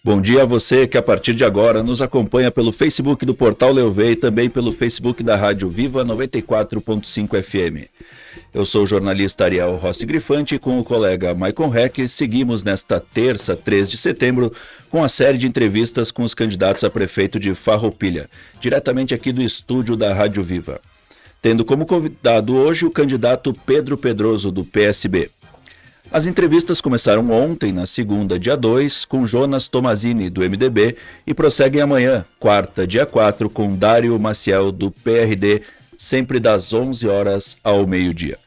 Bom dia a você que a partir de agora nos acompanha pelo Facebook do Portal Leuvé e também pelo Facebook da Rádio Viva 94.5 FM. Eu sou o jornalista Ariel Rossi Grifante e com o colega Maicon Heck seguimos nesta terça, 3 de setembro, com a série de entrevistas com os candidatos a prefeito de Farroupilha, diretamente aqui do estúdio da Rádio Viva. Tendo como convidado hoje o candidato Pedro Pedroso, do PSB. As entrevistas começaram ontem, na segunda, dia 2, com Jonas Tomazini, do MDB, e prosseguem amanhã, quarta, dia 4, com Dário Maciel, do PRD, sempre das 11 horas ao meio-dia.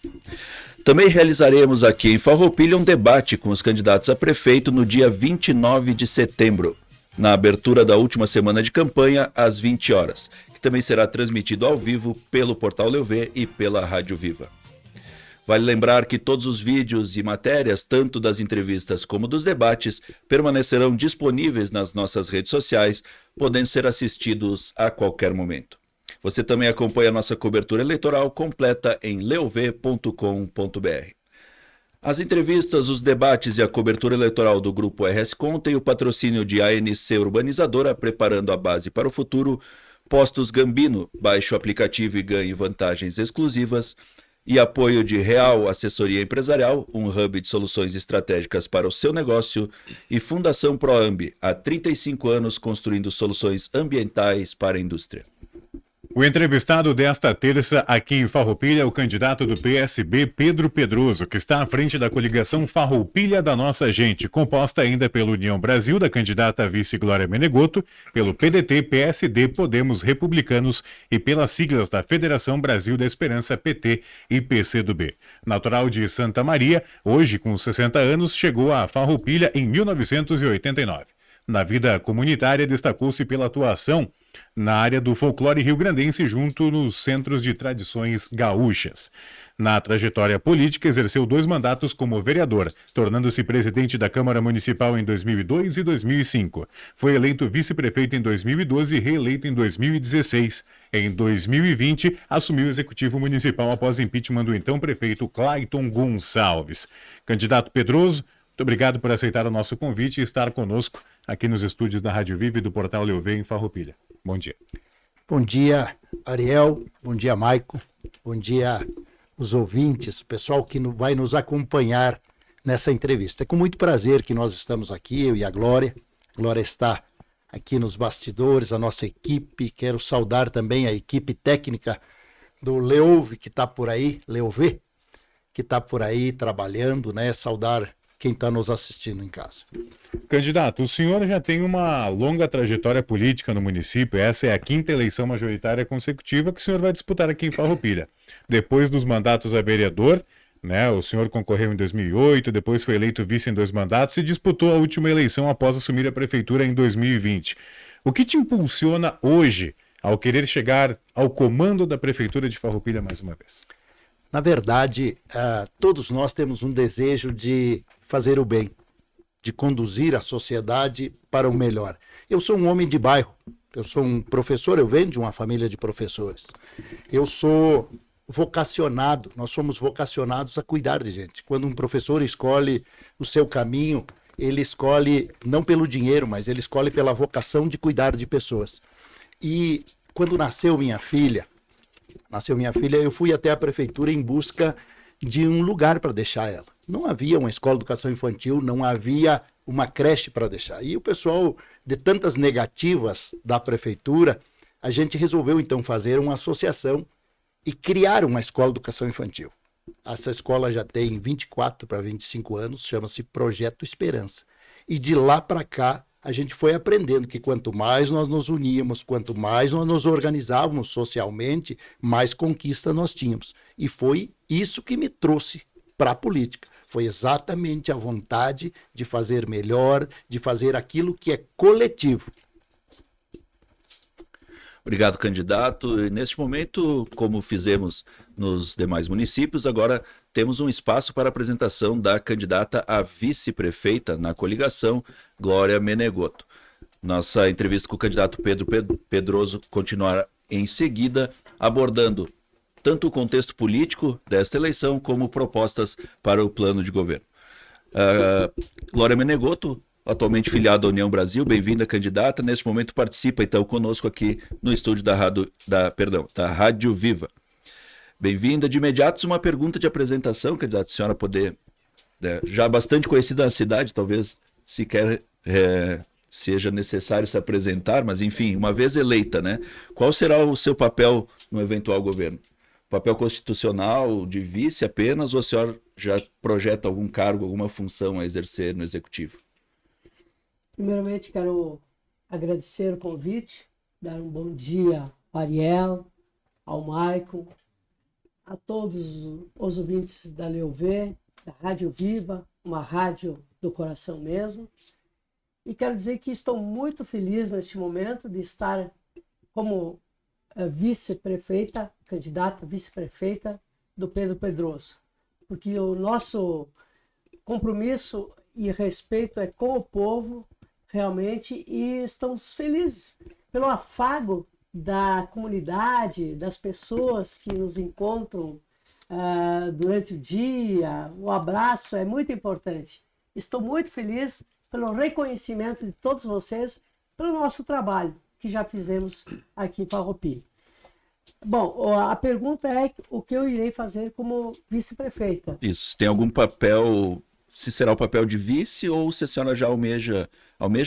Também realizaremos aqui em Farroupilha um debate com os candidatos a prefeito no dia 29 de setembro, na abertura da última semana de campanha, às 20 horas, que também será transmitido ao vivo pelo Portal Leuvé e pela Rádio Viva. Vale lembrar que todos os vídeos e matérias, tanto das entrevistas como dos debates, permanecerão disponíveis nas nossas redes sociais, podendo ser assistidos a qualquer momento. Você também acompanha a nossa cobertura eleitoral completa em leuvé.com.br. As entrevistas, os debates e a cobertura eleitoral do Grupo RS Com têm o patrocínio de ANC Urbanizadora, preparando a base para o futuro, Postos Gambino, baixe o aplicativo e ganhe vantagens exclusivas, e apoio de Real Assessoria Empresarial, um hub de soluções estratégicas para o seu negócio, e Fundação Proambi, há 35 anos construindo soluções ambientais para a indústria. O entrevistado desta terça aqui em Farroupilha é o candidato do PSB, Pedro Pedroso, que está à frente da coligação Farroupilha da Nossa Gente, composta ainda pela União Brasil, da candidata vice Glória Menegotto, pelo PDT, PSD, Podemos, Republicanos e pelas siglas da Federação Brasil da Esperança, PT e PCdoB. Natural de Santa Maria, hoje com 60 anos, chegou a Farroupilha em 1989. Na vida comunitária, destacou-se pela atuação na área do folclore rio-grandense junto nos centros de tradições gaúchas. Na trajetória política, exerceu 2 mandatos como vereador, tornando-se presidente da Câmara Municipal em 2002 e 2005. Foi eleito vice-prefeito em 2012 e reeleito em 2016. Em 2020, assumiu o executivo municipal após impeachment do então prefeito Clayton Gonçalves. Candidato Pedroso, muito obrigado por aceitar o nosso convite e estar conosco aqui nos estúdios da Rádio Viva e do Portal Leuvé em Farroupilha. Bom dia. Bom dia, Ariel. Bom dia, Maicon. Bom dia, os ouvintes, o pessoal que vai nos acompanhar nessa entrevista. É com muito prazer que nós estamos aqui, eu e a Glória. A Glória está aqui nos bastidores, a nossa equipe. Quero saudar também a equipe técnica do Leuvé, que está por aí, Leuvé, que está por aí trabalhando, né? Saudar quem está nos assistindo em casa. Candidato, o senhor já tem uma longa trajetória política no município. Essa é a 5ª eleição majoritária consecutiva que o senhor vai disputar aqui em Farroupilha. Depois dos mandatos a vereador, né, o senhor concorreu em 2008, depois foi eleito vice em 2 mandatos e disputou a última eleição após assumir a prefeitura em 2020. O que te impulsiona hoje ao querer chegar ao comando da prefeitura de Farroupilha mais uma vez? Na verdade, todos nós temos um desejo de fazer o bem, de conduzir a sociedade para o melhor. Eu sou um homem de bairro, eu sou um professor, eu venho de uma família de professores. Eu sou vocacionado, nós somos vocacionados a cuidar de gente. Quando um professor escolhe o seu caminho, ele escolhe não pelo dinheiro, mas ele escolhe pela vocação de cuidar de pessoas. E quando nasceu minha filha, eu fui até a prefeitura em busca de um lugar para deixar ela. Não havia uma escola de educação infantil, não havia uma creche para deixar. E o pessoal, de tantas negativas da prefeitura, a gente resolveu então fazer uma associação e criar uma escola de educação infantil. Essa escola já tem 24 para 25 anos, chama-se Projeto Esperança. E de lá para cá, a gente foi aprendendo que quanto mais nós nos uníamos, quanto mais nós nos organizávamos socialmente, mais conquista nós tínhamos. E foi isso que me trouxe para a política. Foi exatamente a vontade de fazer melhor, de fazer aquilo que é coletivo. Obrigado, candidato. E neste momento, como fizemos nos demais municípios, agora temos um espaço para a apresentação da candidata a vice-prefeita na coligação, Glória Menegotto. Nossa entrevista com o candidato Pedro Pedroso continuará em seguida, abordando tanto o contexto político desta eleição como propostas para o plano de governo. Glória Menegotto, atualmente filiado à União Brasil. Bem-vinda, candidata. Neste momento participa, então, conosco aqui no estúdio da Rádio Viva. Bem-vinda. De imediato, uma pergunta de apresentação, candidata, a senhora poder, já bastante conhecida na cidade, talvez sequer seja necessário se apresentar, mas enfim, uma vez eleita, né? Qual será o seu papel no eventual governo? Papel constitucional de vice apenas, ou a senhora já projeta algum cargo, alguma função a exercer no executivo? Primeiramente, quero agradecer o convite, dar um bom dia ao Ariel, ao Maicon, a todos os ouvintes da LeuV, da Rádio Viva, uma rádio do coração mesmo. E quero dizer que estou muito feliz neste momento de estar como vice-prefeita, candidata vice-prefeita do Pedro Pedroso, porque o nosso compromisso e respeito é com o povo, realmente, e estamos felizes pelo afago da comunidade, das pessoas que nos encontram durante o dia. O abraço é muito importante. Estou muito feliz pelo reconhecimento de todos vocês, pelo nosso trabalho que já fizemos aqui em Farroupilha. Bom, a pergunta é o que eu irei fazer como vice-prefeita. Isso, tem algum papel, se será o papel de vice ou se a senhora já almeja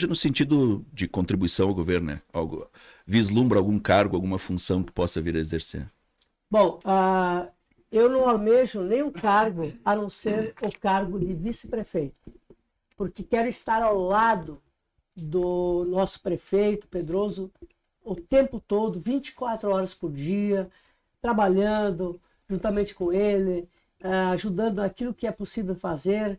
no sentido de contribuição ao governo, né? Vislumbra algum cargo, alguma função que possa vir a exercer? Bom, eu não almejo nenhum cargo a não ser o cargo de vice-prefeito, porque quero estar ao lado do nosso prefeito Pedroso o tempo todo, 24 horas por dia, trabalhando juntamente com ele, ajudando aquilo que é possível fazer,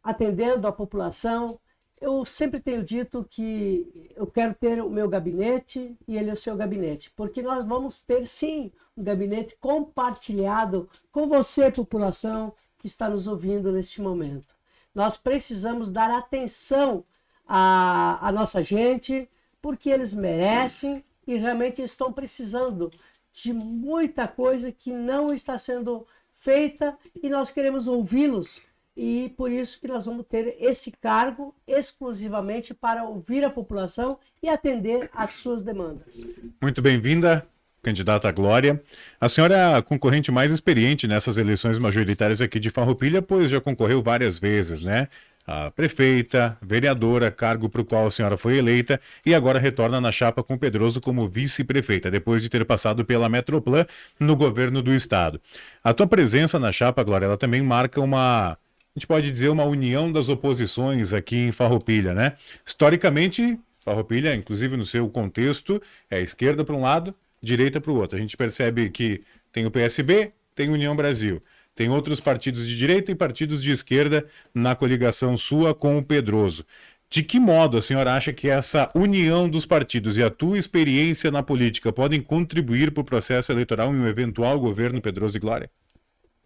atendendo a população. Eu sempre tenho dito que eu quero ter o meu gabinete e ele o seu gabinete, porque nós vamos ter, sim, um gabinete compartilhado com você, população, que está nos ouvindo neste momento. Nós precisamos dar atenção à nossa gente, porque eles merecem e realmente estão precisando de muita coisa que não está sendo feita e nós queremos ouvi-los. E por isso que nós vamos ter esse cargo exclusivamente para ouvir a população e atender às suas demandas. Muito bem-vinda, candidata Glória. A senhora é a concorrente mais experiente nessas eleições majoritárias aqui de Farroupilha, pois já concorreu várias vezes, né? A prefeita, vereadora, cargo para o qual a senhora foi eleita e agora retorna na chapa com Pedroso como vice-prefeita, depois de ter passado pela Metroplan no governo do estado. A tua presença na chapa, Glória, ela também marca a gente pode dizer uma união das oposições aqui em Farroupilha, né? Historicamente, Farroupilha, inclusive no seu contexto, é esquerda para um lado, direita para o outro. A gente percebe que tem o PSB, tem União Brasil, tem outros partidos de direita e partidos de esquerda na coligação sua com o Pedroso. De que modo a senhora acha que essa união dos partidos e a tua experiência na política podem contribuir para o processo eleitoral em um eventual governo Pedroso e Glória?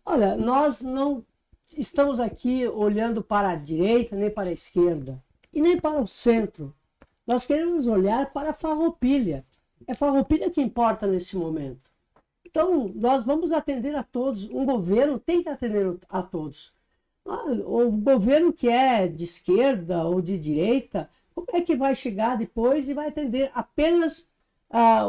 Olha, nós não estamos aqui olhando para a direita, nem para a esquerda, e nem para o centro. Nós queremos olhar para a Farroupilha. É Farroupilha que importa nesse momento. Então, nós vamos atender a todos. Um governo tem que atender a todos. O governo que é de esquerda ou de direita, como é que vai chegar depois e vai atender apenas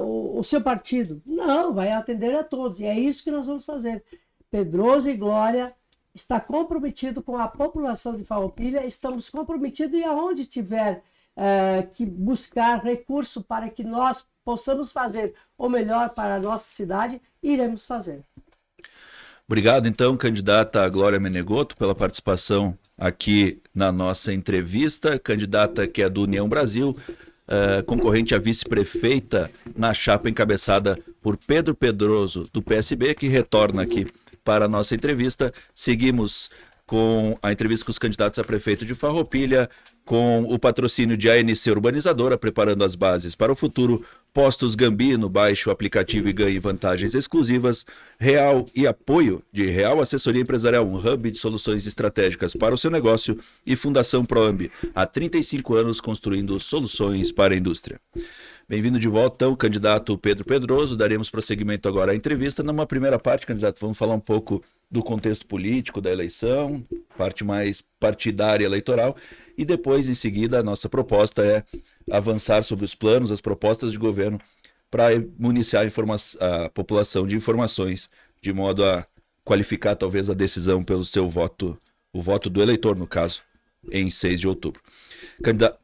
o seu partido? Não, vai atender a todos. E é isso que nós vamos fazer. Pedroso e Glória está comprometido com a população de Farroupilha, estamos comprometidos e aonde tiver que buscar recurso para que nós possamos fazer o melhor para a nossa cidade, iremos fazer. Obrigado, então, candidata Glória Menegotto, pela participação aqui na nossa entrevista. Candidata que é do União Brasil, concorrente a vice-prefeita na chapa encabeçada por Pedro Pedroso, do PSB, que retorna aqui para a nossa entrevista. Seguimos com a entrevista com os candidatos a prefeito de Farroupilha, com o patrocínio de ANC Urbanizadora, preparando as bases para o futuro, Postos Gambino, baixe o aplicativo e ganhe vantagens exclusivas, Real e apoio de Real Assessoria Empresarial, um hub de soluções estratégicas para o seu negócio, e Fundação Proambi, há 35 anos construindo soluções para a indústria. Bem-vindo de volta, o candidato Pedro Pedroso. Daremos prosseguimento agora à entrevista. Numa primeira parte, candidato, vamos falar um pouco do contexto político da eleição, parte mais partidária eleitoral, e depois, em seguida, a nossa proposta é avançar sobre os planos, as propostas de governo, para municiar a população de informações, de modo a qualificar talvez a decisão pelo seu voto, o voto do eleitor, no caso, em 6 de outubro.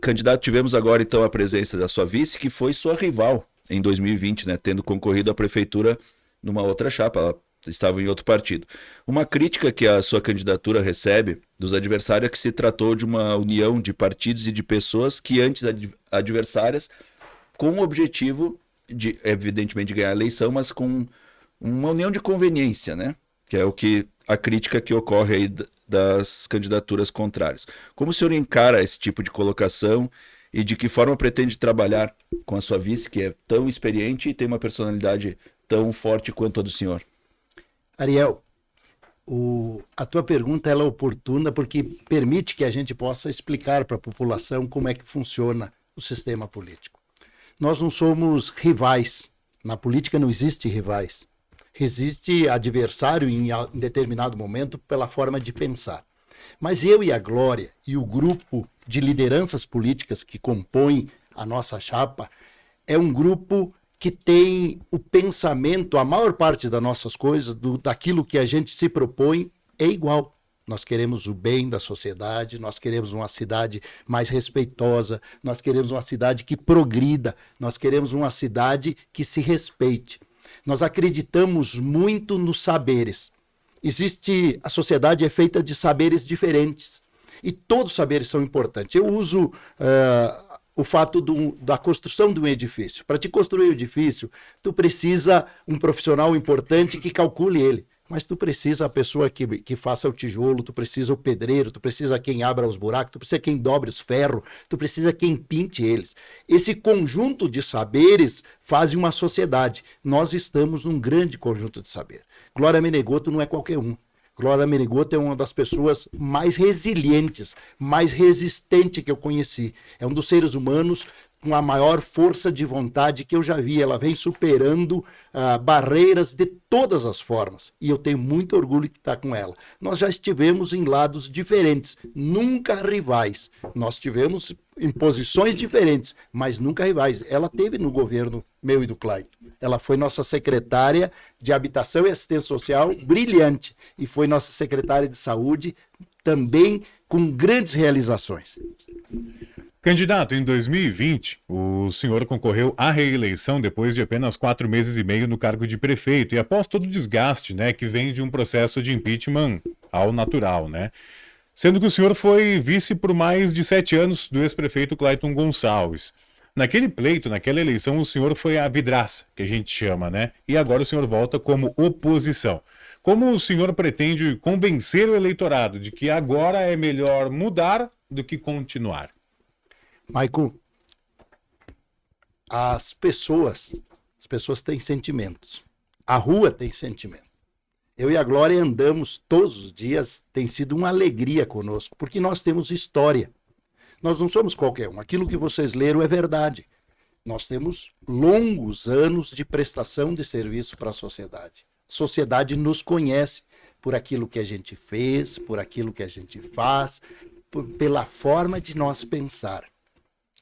Candidato, tivemos agora então a presença da sua vice, que foi sua rival em 2020, né, tendo concorrido à prefeitura numa outra chapa, ela estava em outro partido. Uma crítica que a sua candidatura recebe dos adversários é que se tratou de uma união de partidos e de pessoas que antes adversárias, com o objetivo de, evidentemente, de ganhar a eleição, mas com uma união de conveniência, né? Que é o que a crítica que ocorre aí das candidaturas contrárias. Como o senhor encara esse tipo de colocação e de que forma pretende trabalhar com a sua vice, que é tão experiente e tem uma personalidade tão forte quanto a do senhor? Ariel, a tua pergunta ela é oportuna porque permite que a gente possa explicar para a população como é que funciona o sistema político. Nós não somos rivais. Na política não existe rivais. Existe adversário em determinado momento pela forma de pensar. Mas eu e a Glória e o grupo de lideranças políticas que compõem a nossa chapa é um grupo que tem o pensamento, a maior parte das nossas coisas, daquilo que a gente se propõe, é igual. Nós queremos o bem da sociedade, nós queremos uma cidade mais respeitosa, nós queremos uma cidade que progrida, nós queremos uma cidade que se respeite. Nós acreditamos muito nos saberes. A sociedade é feita de saberes diferentes e todos os saberes são importantes. Eu uso o fato da construção de um edifício. Para te construir um edifício, tu precisa um profissional importante que calcule ele. Mas tu precisa a pessoa que faça o tijolo, tu precisa o pedreiro, tu precisa quem abra os buracos, tu precisa quem dobre os ferros, tu precisa quem pinte eles. Esse conjunto de saberes faz uma sociedade. Nós estamos num grande conjunto de saber. Glória Menegotto não é qualquer um. Glória Menegotto é uma das pessoas mais resilientes, mais resistente que eu conheci. É um dos seres humanos com a maior força de vontade que eu já vi. Ela vem superando barreiras de todas as formas. E eu tenho muito orgulho de estar com ela. Nós já estivemos em lados diferentes, nunca rivais. Nós tivemos em posições diferentes, mas nunca rivais. Ela teve no governo meu e do Clayton. Ela foi nossa secretária de Habitação e Assistência Social, brilhante. E foi nossa secretária de Saúde, também com grandes realizações. Candidato, em 2020, o senhor concorreu à reeleição depois de apenas 4 meses e meio no cargo de prefeito e após todo o desgaste, né, que vem de um processo de impeachment ao natural, né? Sendo que o senhor foi vice por mais de 7 anos do ex-prefeito Clayton Gonçalves. Naquele pleito, naquela eleição, o senhor foi a vidraça, que a gente chama, né? E agora o senhor volta como oposição. Como o senhor pretende convencer o eleitorado de que agora é melhor mudar do que continuar? Maico, as pessoas têm sentimentos. A rua tem sentimento. Eu e a Glória andamos todos os dias, tem sido uma alegria conosco, porque nós temos história. Nós não somos qualquer um. Aquilo que vocês leram é verdade. Nós temos longos anos de prestação de serviço para a sociedade. A sociedade nos conhece por aquilo que a gente fez, por aquilo que a gente faz, pela forma de nós pensar.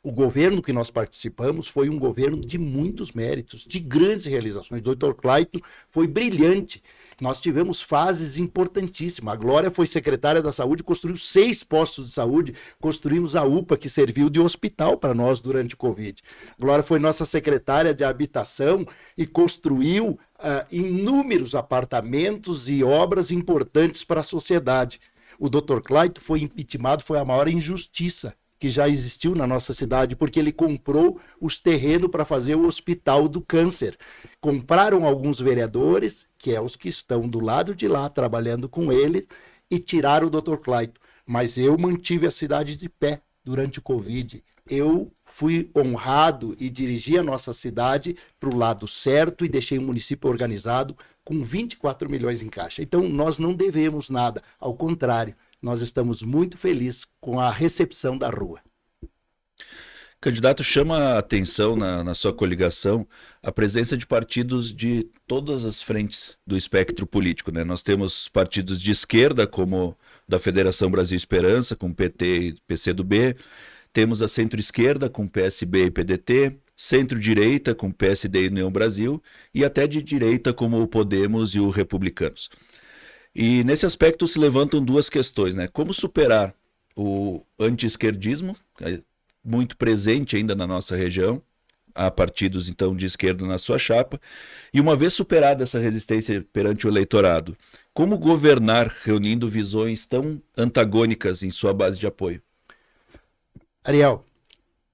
O governo que nós participamos foi um governo de muitos méritos, de grandes realizações. O Dr. Clayton foi brilhante. Nós tivemos fases importantíssimas. A Glória foi secretária da Saúde, construiu 6 postos de saúde, construímos a UPA, que serviu de hospital para nós durante o Covid. A Glória foi nossa secretária de Habitação e construiu inúmeros apartamentos e obras importantes para a sociedade. O Dr. Clayton foi impeachmentado, foi a maior injustiça que já existiu na nossa cidade, porque ele comprou os terrenos para fazer o Hospital do Câncer. Compraram alguns vereadores, que é os que estão do lado de lá, trabalhando com ele, e tiraram o Dr. Clayton. Mas eu mantive a cidade de pé durante o Covid. Eu fui honrado e dirigi a nossa cidade para o lado certo e deixei o município organizado com 24 milhões em caixa. Então, nós não devemos nada, ao contrário. Nós estamos muito felizes com a recepção da rua. Candidato, chama a atenção na sua coligação a presença de partidos de todas as frentes do espectro político, né? Nós temos partidos de esquerda, como da Federação Brasil Esperança, com PT e PCdoB, temos a centro-esquerda, com PSB e PDT, centro-direita, com PSD e União Brasil, e até de direita, como o Podemos e o Republicanos. E nesse aspecto se levantam duas questões, né? Como superar o anti-esquerdismo, muito presente ainda na nossa região, há partidos então de esquerda na sua chapa, e uma vez superada essa resistência perante o eleitorado, como governar reunindo visões tão antagônicas em sua base de apoio? Ariel,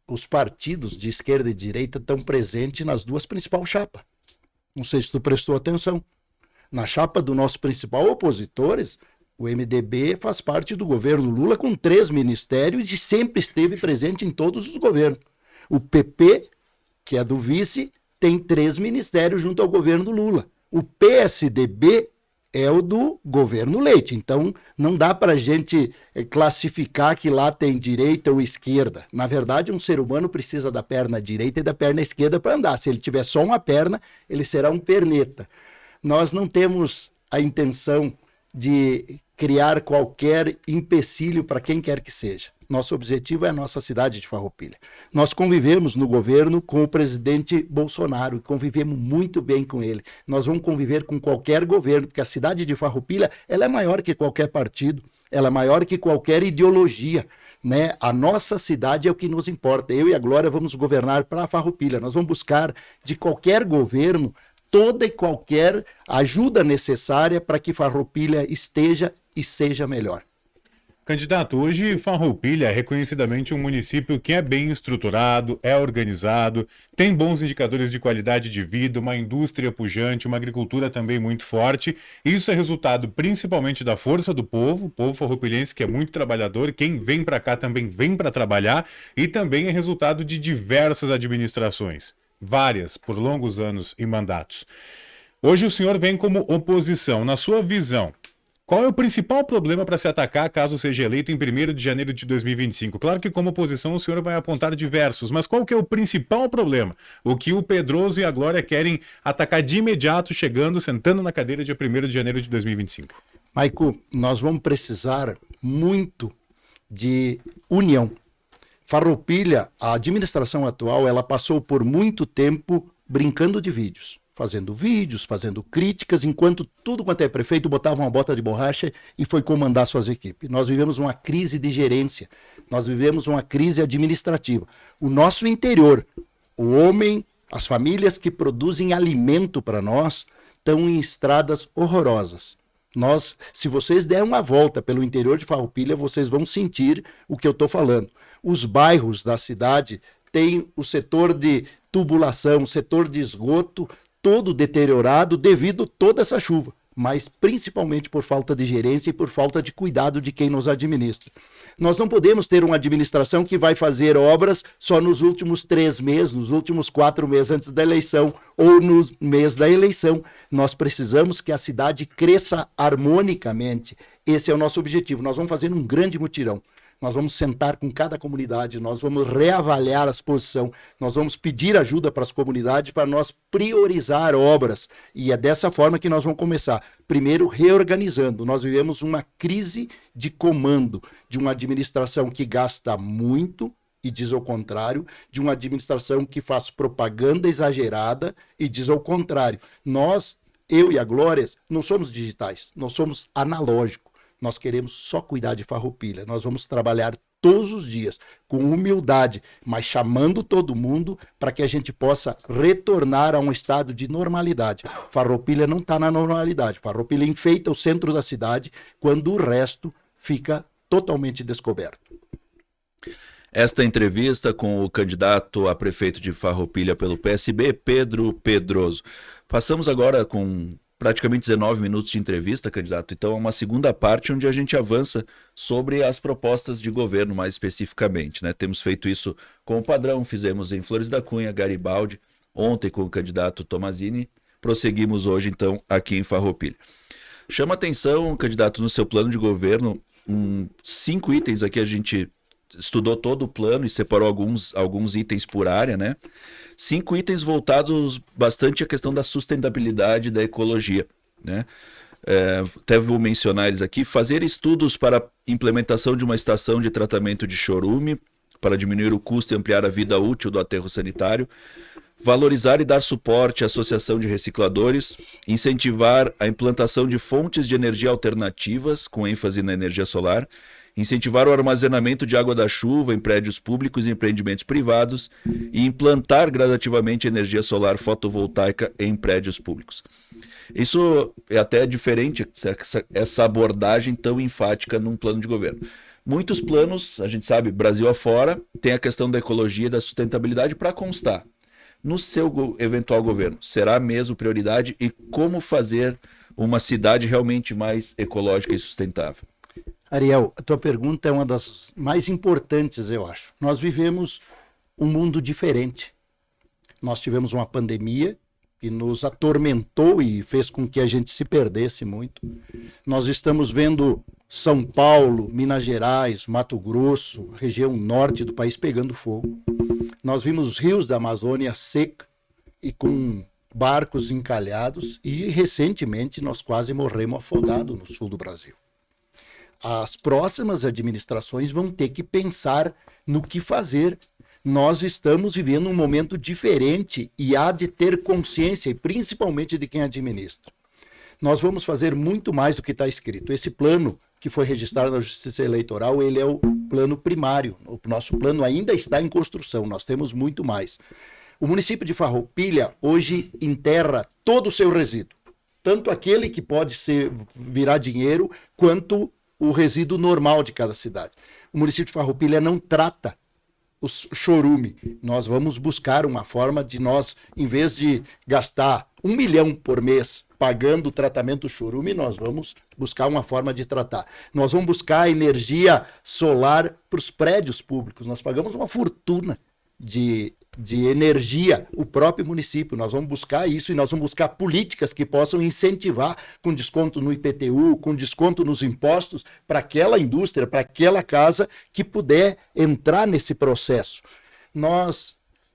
os partidos de esquerda e direita estão presentes nas duas principais chapas. Não sei se tu prestou atenção. Na chapa do nosso principal opositores, o MDB faz parte do governo Lula com 3 ministérios e sempre esteve presente em todos os governos. O PP, que é do vice, tem 3 ministérios junto ao governo Lula. O PSDB é o do governo Leite. Então, não dá para a gente classificar que lá tem direita ou esquerda. Na verdade, um ser humano precisa da perna direita e da perna esquerda para andar. Se ele tiver só uma perna, ele será um perneta. Nós não temos a intenção de criar qualquer empecilho para quem quer que seja. Nosso objetivo é a nossa cidade de Farroupilha. Nós convivemos no governo com o presidente Bolsonaro, e convivemos muito bem com ele. Nós vamos conviver com qualquer governo, porque a cidade de Farroupilha, ela é maior que qualquer partido, ela é maior que qualquer ideologia, né? A nossa cidade é o que nos importa. Eu e a Glória vamos governar para Farroupilha. Nós vamos buscar de qualquer governo toda e qualquer ajuda necessária para que Farroupilha esteja e seja melhor. Candidato, hoje Farroupilha é reconhecidamente um município que é bem estruturado, é organizado, tem bons indicadores de qualidade de vida, uma indústria pujante, uma agricultura também muito forte. Isso é resultado principalmente da força do povo, o povo farroupilhense que é muito trabalhador, quem vem para cá também vem para trabalhar, e também é resultado de diversas administrações, várias por longos anos e mandatos. Hoje o senhor vem como oposição. Na sua visão, qual é o principal problema para se atacar caso seja eleito em 1º de janeiro de 2025? Claro que como oposição o senhor vai apontar diversos, mas qual que é o principal problema? O que o Pedroso e a Glória querem atacar de imediato, chegando, sentando na cadeira dia 1º de janeiro de 2025? Maico, nós vamos precisar muito de união. Farroupilha, a administração atual, ela passou por muito tempo brincando de vídeos, fazendo críticas, enquanto tudo quanto é prefeito botava uma bota de borracha e foi comandar suas equipes. Nós vivemos uma crise de gerência, nós vivemos uma crise administrativa. O nosso interior, o homem, as famílias que produzem alimento para nós, estão em estradas horrorosas. Se vocês derem uma volta pelo interior de Farroupilha, vocês vão sentir o que eu estou falando. Os bairros da cidade têm o setor de tubulação, o setor de esgoto, todo deteriorado devido a toda essa chuva, mas principalmente por falta de gerência e por falta de cuidado de quem nos administra. Nós não podemos ter uma administração que vai fazer obras só nos últimos 3 meses, nos últimos 4 meses antes da eleição ou no mês da eleição. Nós precisamos que a cidade cresça harmonicamente. Esse é o nosso objetivo. Nós vamos fazer um grande mutirão. Nós vamos sentar com cada comunidade, nós vamos reavaliar a exposição, nós vamos pedir ajuda para as comunidades para nós priorizar obras. E é dessa forma que nós vamos começar. Primeiro, reorganizando. Nós vivemos uma crise de comando, de uma administração que gasta muito e diz ao contrário, de uma administração que faz propaganda exagerada e diz ao contrário. Eu e a Glória, não somos digitais, nós somos analógicos. Nós queremos só cuidar de Farroupilha. Nós vamos trabalhar todos os dias, com humildade, mas chamando todo mundo para que a gente possa retornar a um estado de normalidade. Farroupilha não está na normalidade. Farroupilha enfeita o centro da cidade, quando o resto fica totalmente descoberto. Esta entrevista com o candidato a prefeito de Farroupilha pelo PSB, Pedro Pedroso. Passamos agora com praticamente 19 minutos de entrevista, candidato. Então é uma segunda parte onde a gente avança sobre as propostas de governo mais especificamente, né? Temos feito isso com o Padrão, fizemos em Flores da Cunha, Garibaldi, ontem com o candidato Tomazini, prosseguimos hoje então aqui em Farroupilha. Chama atenção, candidato, no seu plano de governo, 5 itens aqui a gente estudou todo o plano e separou alguns itens por área, né? 5 itens voltados bastante à questão da sustentabilidade da ecologia, né? Até vou mencionar eles aqui: fazer estudos para a implementação de uma estação de tratamento de chorume para diminuir o custo e ampliar a vida útil do aterro sanitário, valorizar e dar suporte à associação de recicladores, incentivar a implantação de fontes de energia alternativas, com ênfase na energia solar, incentivar o armazenamento de água da chuva em prédios públicos e empreendimentos privados e implantar gradativamente energia solar fotovoltaica em prédios públicos. Isso é até diferente, essa abordagem tão enfática num plano de governo. Muitos planos, a gente sabe, Brasil afora, tem a questão da ecologia e da sustentabilidade para constar. No seu eventual governo, será mesmo prioridade, e como fazer uma cidade realmente mais ecológica e sustentável? Ariel, a tua pergunta é uma das mais importantes, eu acho. Nós vivemos um mundo diferente. Nós tivemos uma pandemia que nos atormentou e fez com que a gente se perdesse muito. Nós estamos vendo São Paulo, Minas Gerais, Mato Grosso, região norte do país pegando fogo. Nós vimos os rios da Amazônia seca e com barcos encalhados, e recentemente nós quase morremos afogados no sul do Brasil. As próximas administrações vão ter que pensar no que fazer. Nós estamos vivendo um momento diferente e há de ter consciência, e principalmente de quem administra. Nós vamos fazer muito mais do que está escrito. Esse plano que foi registrado na Justiça Eleitoral, ele é o plano primário. O nosso plano ainda está em construção, nós temos muito mais. O município de Farroupilha hoje enterra todo o seu resíduo, tanto aquele que pode virar dinheiro, quanto o resíduo normal de cada cidade. O município de Farroupilha não trata o chorume. Nós vamos buscar uma forma de nós, em vez de gastar 1 milhão por mês pagando o tratamento do chorume, nós vamos buscar uma forma de tratar. Nós vamos buscar energia solar para os prédios públicos. Nós pagamos uma fortuna de energia, o próprio município. Nós vamos buscar isso, e nós vamos buscar políticas que possam incentivar, com desconto no IPTU, com desconto nos impostos, para aquela indústria, para aquela casa que puder entrar nesse processo.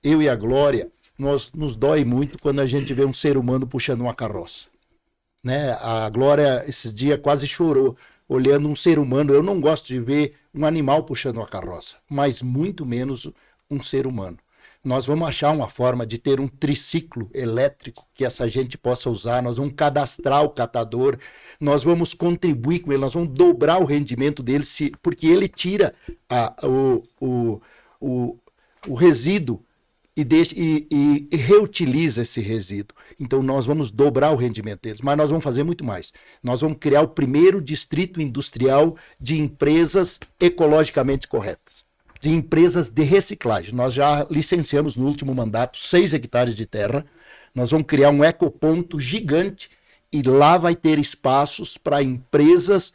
Eu e a Glória, nos dói muito quando a gente vê um ser humano puxando uma carroça, né? A Glória, esses dias, quase chorou olhando um ser humano. Eu não gosto de ver um animal puxando uma carroça, mas muito menos um ser humano. Nós vamos achar uma forma de ter um triciclo elétrico que essa gente possa usar. Nós vamos cadastrar o catador, nós vamos contribuir com ele, nós vamos dobrar o rendimento dele, porque ele tira o resíduo e reutiliza esse resíduo. Então nós vamos dobrar o rendimento deles, mas nós vamos fazer muito mais. Nós vamos criar o primeiro distrito industrial de empresas ecologicamente corretas, de empresas de reciclagem. Nós já licenciamos no último mandato 6 hectares de terra. Nós vamos criar um ecoponto gigante, e lá vai ter espaços para empresas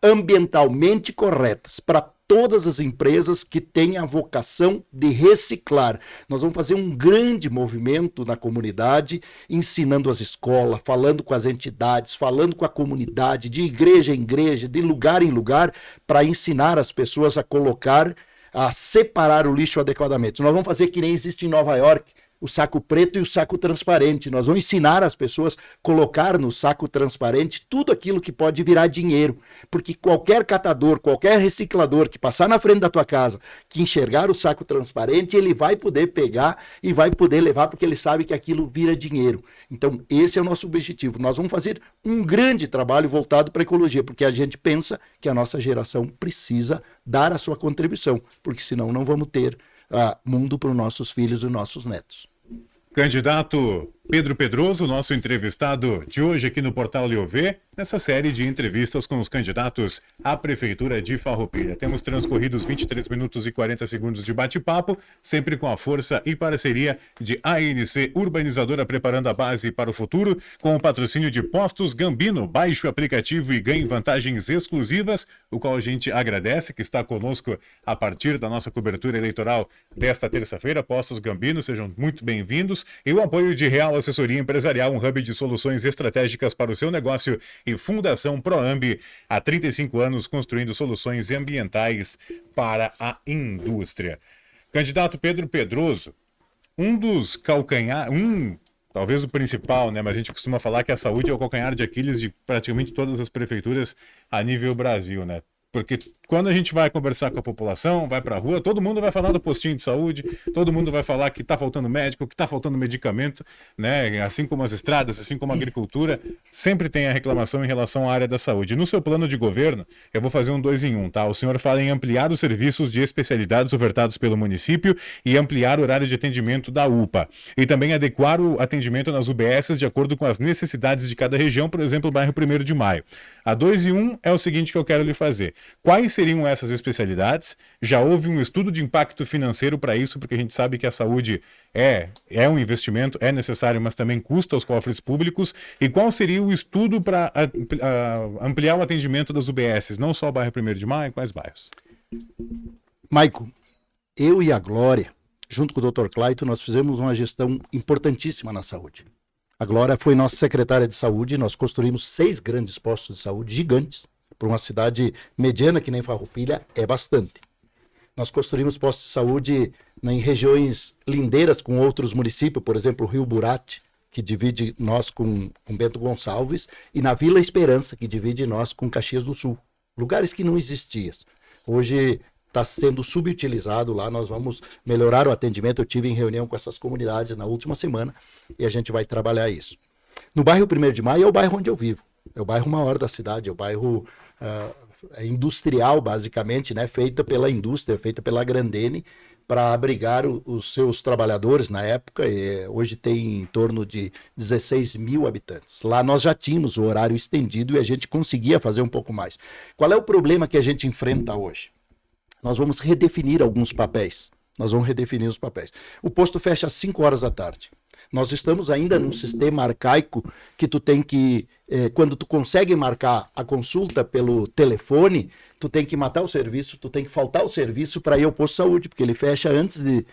ambientalmente corretas, para todas as empresas que têm a vocação de reciclar. Nós vamos fazer um grande movimento na comunidade, ensinando as escolas, falando com as entidades, falando com a comunidade, de igreja em igreja, de lugar em lugar, para ensinar as pessoas a separar o lixo adequadamente. Nós vamos fazer que nem existe em Nova York, o saco preto e o saco transparente. Nós vamos ensinar as pessoas a colocar no saco transparente tudo aquilo que pode virar dinheiro, porque qualquer catador, qualquer reciclador que passar na frente da tua casa, que enxergar o saco transparente, ele vai poder pegar e vai poder levar, porque ele sabe que aquilo vira dinheiro. Então esse é o nosso objetivo. Nós vamos fazer um grande trabalho voltado para a ecologia, porque a gente pensa que a nossa geração precisa dar a sua contribuição, porque senão não vamos ter mundo para os nossos filhos e nossos netos. Candidato Pedro Pedroso, nosso entrevistado de hoje aqui no Portal Leovê, nessa série de entrevistas com os candidatos à Prefeitura de Farroupilha. Temos transcorridos 23 minutos e 40 segundos de bate-papo, sempre com a força e parceria de ANC Urbanizadora, preparando a base para o futuro, com o patrocínio de Postos Gambino. Baixe o aplicativo e ganhe vantagens exclusivas, o qual a gente agradece, que está conosco a partir da nossa cobertura eleitoral desta terça-feira. Postos Gambino, sejam muito bem-vindos. E o apoio de Real Global Assessoria Empresarial, um hub de soluções estratégicas para o seu negócio, e Fundação Proambi, há 35 anos construindo soluções ambientais para a indústria. Candidato Pedro Pedroso, um dos talvez o principal, né? Mas a gente costuma falar que a saúde é o calcanhar de Aquiles de praticamente todas as prefeituras a nível Brasil, né? Porque quando a gente vai conversar com a população, vai para a rua, todo mundo vai falar do postinho de saúde, todo mundo vai falar que está faltando médico, que está faltando medicamento, né? Assim como as estradas, assim como a agricultura, sempre tem a reclamação em relação à área da saúde. No seu plano de governo, eu vou fazer um 2 em 1, tá? O senhor fala em ampliar os serviços de especialidades ofertados pelo município e ampliar o horário de atendimento da UPA. E também adequar o atendimento nas UBSs de acordo com as necessidades de cada região, por exemplo, o bairro 1º de Maio. A 2 em 1 é o seguinte que eu quero lhe fazer. Quais seriam essas especialidades? Já houve um estudo de impacto financeiro para isso, porque a gente sabe que a saúde é um investimento, é necessário, mas também custa aos cofres públicos. E qual seria o estudo para ampliar o atendimento das UBSs? Não só o bairro 1º de Maio, quais bairros? Maico, eu e a Glória, junto com o Dr. Clayton, nós fizemos uma gestão importantíssima na saúde. A Glória foi nossa secretária de saúde, nós construímos 6 grandes postos de saúde gigantes. Para uma cidade mediana que nem Farroupilha, é bastante. Nós construímos postos de saúde em regiões lindeiras com outros municípios, por exemplo, o Rio Burati, que divide nós com Bento Gonçalves, e na Vila Esperança, que divide nós com Caxias do Sul. Lugares que não existiam. Hoje está sendo subutilizado lá, nós vamos melhorar o atendimento. Eu tive em reunião com essas comunidades na última semana e a gente vai trabalhar isso. No bairro 1º de Maio é o bairro onde eu vivo. É o bairro maior da cidade, é o bairro industrial, basicamente, né? Feita pela indústria, feita pela Grandene, para abrigar os seus trabalhadores na época. Hoje tem em torno de 16 mil habitantes. Lá nós já tínhamos o horário estendido e a gente conseguia fazer um pouco mais. Qual é o problema que a gente enfrenta hoje? Nós vamos redefinir alguns papéis. Nós vamos redefinir os papéis. O posto fecha às 5 horas da tarde. Nós estamos ainda num sistema arcaico que tu tem que, quando tu consegue marcar a consulta pelo telefone, tu tem que matar o serviço, tu tem que faltar o serviço para ir ao posto de saúde, porque ele fecha antes de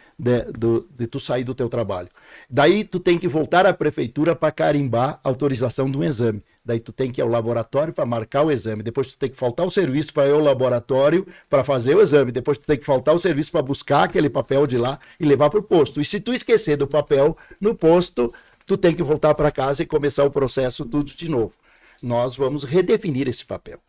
tu sair do teu trabalho. Daí tu tem que voltar à prefeitura para carimbar a autorização de um exame. Daí tu tem que ir ao laboratório para marcar o exame. Depois tu tem que faltar o serviço para ir ao laboratório para fazer o exame. Depois tu tem que faltar o serviço para buscar aquele papel de lá e levar para o posto. E se tu esquecer do papel no posto, tu tem que voltar para casa e começar o processo tudo de novo. Nós vamos redefinir esse papel.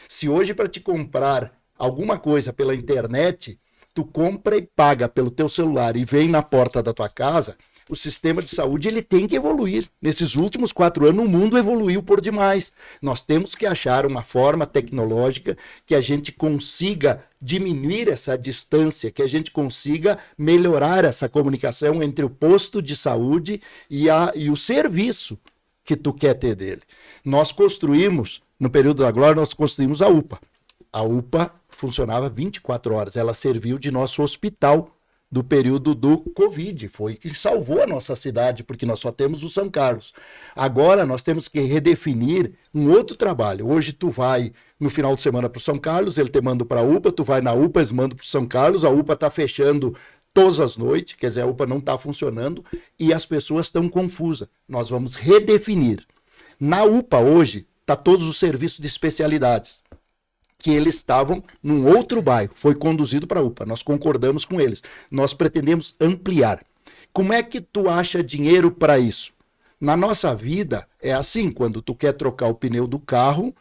Se hoje para te comprar alguma coisa pela internet, tu compra e paga pelo teu celular e vem na porta da tua casa, o sistema de saúde ele tem que evoluir. Nesses últimos 4 anos o mundo evoluiu por demais. Nós temos que achar uma forma tecnológica que a gente consiga diminuir essa distância, que a gente consiga melhorar essa comunicação entre o posto de saúde e o serviço que tu quer ter dele. Nós construímos, no período da Glória, nós construímos a UPA. A UPA funcionava 24 horas, ela serviu de nosso hospital do período do Covid, foi que salvou a nossa cidade, porque nós só temos o São Carlos. Agora nós temos que redefinir um outro trabalho. Hoje tu vai no final de semana para o São Carlos, ele te manda para a UPA, tu vai na UPA, eles mandam para o São Carlos, a UPA está fechando todas as noites, quer dizer, a UPA não está funcionando e as pessoas estão confusas. Nós vamos redefinir. Na UPA hoje está todos os serviços de especialidades, que eles estavam num outro bairro, foi conduzido para a UPA, nós concordamos com eles, nós pretendemos ampliar. Como é que tu acha dinheiro para isso? Na nossa vida é assim, quando tu quer trocar o pneu do carro,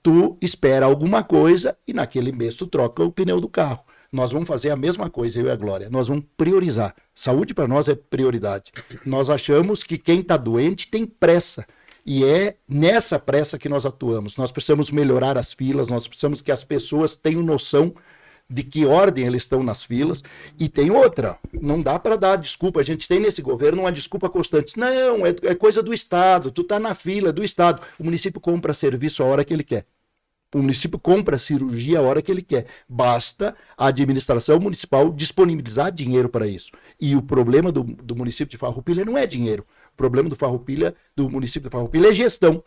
tu espera alguma coisa e naquele mês tu troca o pneu do carro. Nós vamos fazer a mesma coisa, eu e a Glória, nós vamos priorizar. Saúde para nós é prioridade. Nós achamos que quem está doente tem pressa. E é nessa pressa que nós atuamos. Nós precisamos melhorar as filas, nós precisamos que as pessoas tenham noção de que ordem eles estão nas filas. E tem outra, não dá para dar desculpa. A gente tem nesse governo uma desculpa constante. Não, é coisa do Estado, tu está na fila do Estado. O município compra serviço a hora que ele quer. O município compra cirurgia a hora que ele quer. Basta a administração municipal disponibilizar dinheiro para isso. E o problema do município de Farroupilha não é dinheiro. O problema do município de Farroupilha é gestão.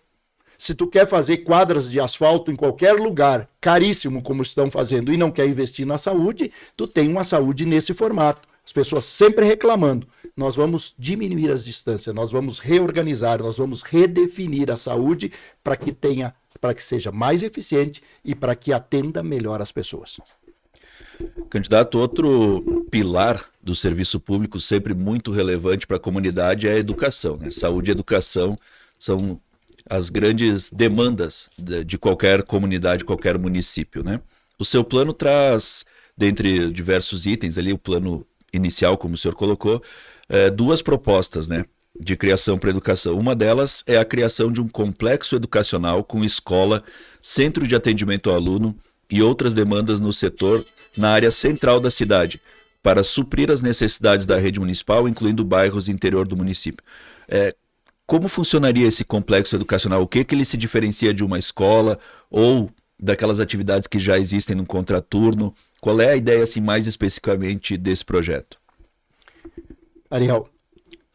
Se tu quer fazer quadras de asfalto em qualquer lugar, caríssimo como estão fazendo, e não quer investir na saúde, tu tem uma saúde nesse formato. As pessoas sempre reclamando. Nós vamos diminuir as distâncias, nós vamos reorganizar, nós vamos redefinir a saúde para que seja mais eficiente e para que atenda melhor as pessoas. Candidato, outro pilar do serviço público sempre muito relevante para a comunidade é a educação, né? Saúde e educação são as grandes demandas de qualquer comunidade, qualquer município, né? O seu plano traz, dentre diversos itens ali, o plano inicial, como o senhor colocou, duas propostas, né, de criação para educação. Uma delas é a criação de um complexo educacional com escola, centro de atendimento ao aluno e outras demandas no setor na área central da cidade, para suprir as necessidades da rede municipal, incluindo bairros interior do município. Como funcionaria esse complexo educacional? O que ele se diferencia de uma escola ou daquelas atividades que já existem no contraturno? Qual é a ideia assim, mais especificamente desse projeto? Ariel,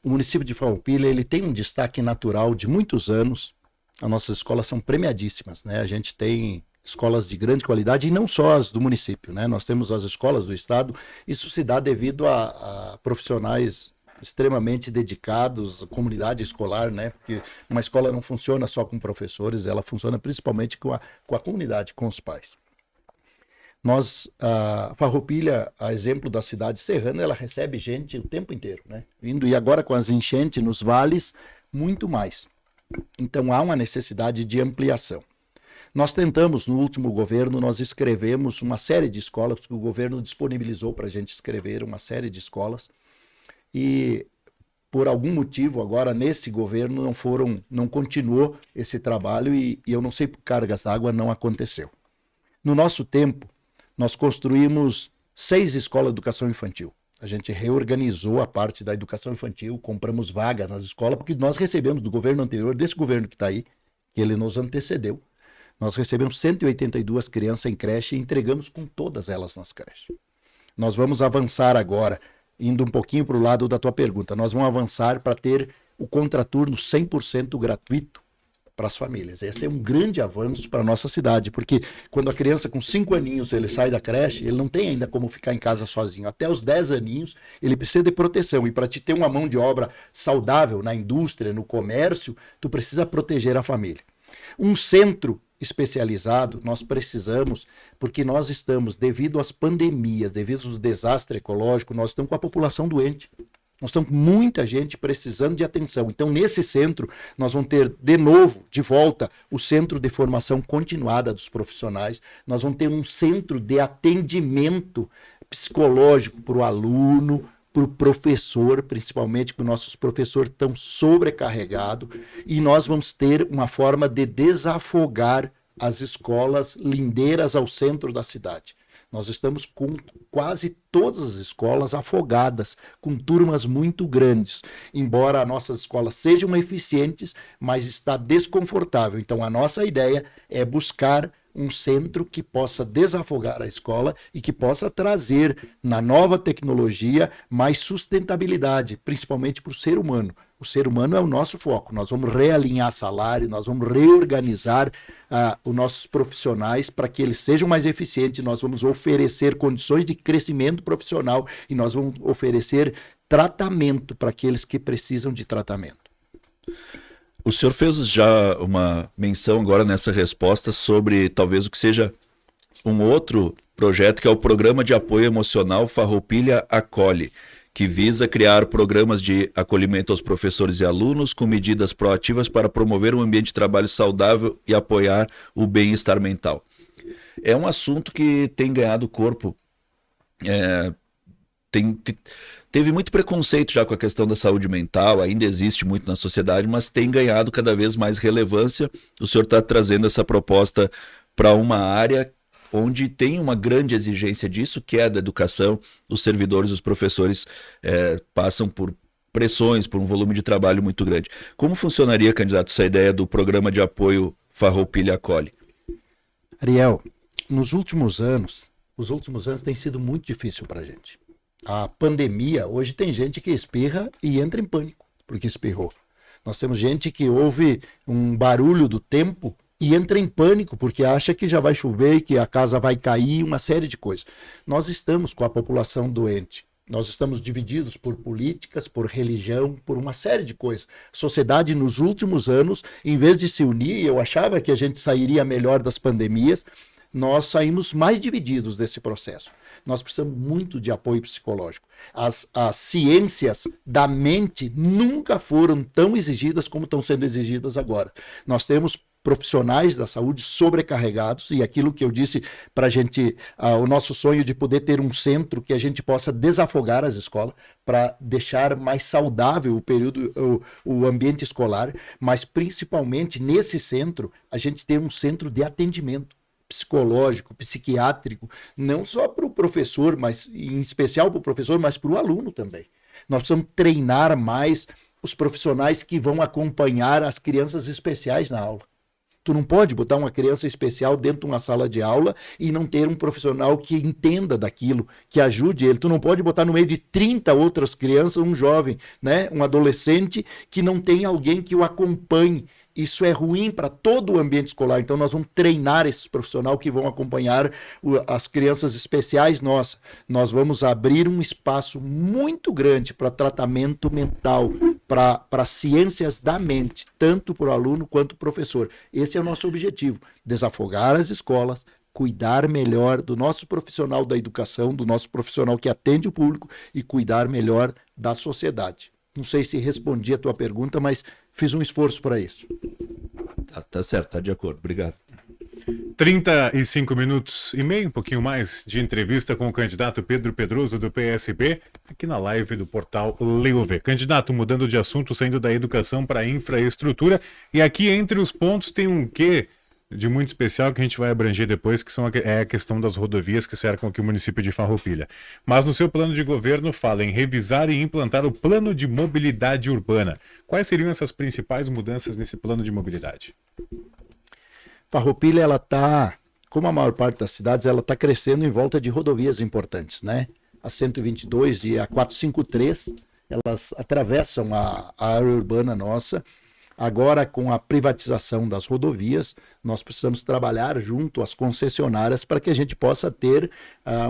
o município de Farroupilha ele tem um destaque natural de muitos anos. As nossas escolas são premiadíssimas, né? A gente tem escolas de grande qualidade e não só as do município, né? Nós temos as escolas do estado. Isso se dá devido a profissionais extremamente dedicados, comunidade escolar, né? Porque uma escola não funciona só com professores, ela funciona principalmente com a comunidade, com os pais. Nós, a Farroupilha, a exemplo da cidade serrana, ela recebe gente o tempo inteiro, né? Vindo, e agora com as enchentes nos vales, muito mais. Então há uma necessidade de ampliação. Nós tentamos, no último governo, nós escrevemos uma série de escolas, que o governo disponibilizou para a gente escrever uma série de escolas, e por algum motivo agora nesse governo não continuou esse trabalho e eu não sei por cargas d'água não aconteceu. No nosso tempo, nós construímos 6 escolas de educação infantil. A gente reorganizou a parte da educação infantil, compramos vagas nas escolas, porque nós recebemos do governo anterior, desse governo que está aí, que ele nos antecedeu, nós recebemos 182 crianças em creche e entregamos com todas elas nas creches. Nós vamos avançar agora, indo um pouquinho para o lado da tua pergunta, nós vamos avançar para ter o contraturno 100% gratuito para as famílias. Esse é um grande avanço para a nossa cidade, porque quando a criança com 5 aninhos ele sai da creche, ele não tem ainda como ficar em casa sozinho. Até os 10 aninhos ele precisa de proteção, e para te ter uma mão de obra saudável na indústria, no comércio, tu precisa proteger a família. Um centro especializado nós precisamos, porque nós estamos, devido às pandemias, devido aos desastres ecológicos, nós estamos com a população doente. Nós estamos com muita gente precisando de atenção. Então, nesse centro, nós vamos ter de novo, de volta, o centro de formação continuada dos profissionais. Nós vamos ter um centro de atendimento psicológico para o aluno, para o professor, principalmente, que os nossos professores estão sobrecarregados. E nós vamos ter uma forma de desafogar as escolas lindeiras ao centro da cidade. Nós estamos com quase todas as escolas afogadas, com turmas muito grandes. Embora as nossas escolas sejam eficientes, mas está desconfortável. Então, a nossa ideia é buscar um centro que possa desafogar a escola e que possa trazer, na nova tecnologia, mais sustentabilidade, principalmente para o ser humano. O ser humano é o nosso foco. Nós vamos realinhar salário, nós vamos reorganizar os nossos profissionais para que eles sejam mais eficientes. Nós vamos oferecer condições de crescimento profissional e nós vamos oferecer tratamento para aqueles que precisam de tratamento. O senhor fez já uma menção agora nessa resposta sobre talvez o que seja um outro projeto, que é o Programa de Apoio Emocional Farroupilha Acolhe, que visa criar programas de acolhimento aos professores e alunos com medidas proativas para promover um ambiente de trabalho saudável e apoiar o bem-estar mental. É um assunto que tem ganhado corpo, teve muito preconceito já com a questão da saúde mental, ainda existe muito na sociedade, mas tem ganhado cada vez mais relevância. O senhor está trazendo essa proposta para uma área onde tem uma grande exigência disso, que é a da educação. Os servidores, os professores passam por pressões, por um volume de trabalho muito grande. Como funcionaria, candidato, essa ideia do Programa de Apoio Farroupilha Acolhe? Ariel, os últimos anos têm sido muito difícil para a gente. A pandemia, hoje tem gente que espirra e entra em pânico porque espirrou. Nós temos gente que ouve um barulho do tempo e entra em pânico porque acha que já vai chover, que a casa vai cair, uma série de coisas. Nós estamos com a população doente. Nós estamos divididos por políticas, por religião, por uma série de coisas. A sociedade, nos últimos anos, em vez de se unir, eu achava que a gente sairia melhor das pandemias, nós saímos mais divididos desse processo. Nós precisamos muito de apoio psicológico. As ciências da mente nunca foram tão exigidas como estão sendo exigidas agora. Nós temos profissionais da saúde sobrecarregados, e aquilo que eu disse para a gente, o nosso sonho de poder ter um centro que a gente possa desafogar as escolas para deixar mais saudável o ambiente escolar, mas principalmente nesse centro a gente tem um centro de atendimento psicológico, psiquiátrico, não só para o professor, mas em especial para o professor, mas para o aluno também. Nós precisamos treinar mais os profissionais que vão acompanhar as crianças especiais na aula. Tu não pode botar uma criança especial dentro de uma sala de aula e não ter um profissional que entenda daquilo, que ajude ele. Tu não pode botar no meio de 30 outras crianças um jovem, né, um adolescente que não tem alguém que o acompanhe. Isso é ruim para todo o ambiente escolar. Então nós vamos treinar esses profissionais que vão acompanhar as crianças especiais nossas. Nós vamos abrir um espaço muito grande para tratamento mental, para ciências da mente, tanto para o aluno quanto para o professor. Esse é o nosso objetivo, desafogar as escolas, cuidar melhor do nosso profissional da educação, do nosso profissional que atende o público e cuidar melhor da sociedade. Não sei se respondi a tua pergunta, mas fiz um esforço para isso. Tá certo, tá de acordo. Obrigado. 35 minutos e meio, um pouquinho mais, de entrevista com o candidato Pedro Pedroso, do PSB, aqui na live do portal Leuve. Candidato, mudando de assunto, saindo da educação para a infraestrutura, e aqui entre os pontos tem um quê de muito especial que a gente vai abranger depois, que é a questão das rodovias que cercam aqui o município de Farroupilha. Mas no seu plano de governo fala em revisar e implantar o plano de mobilidade urbana. Quais seriam essas principais mudanças nesse plano de mobilidade? Farroupilha, ela está, como a maior parte das cidades, ela está crescendo em volta de rodovias importantes, né? A 122 e a 453, elas atravessam a área urbana nossa. Agora, com a privatização das rodovias, nós precisamos trabalhar junto às concessionárias para que a gente possa ter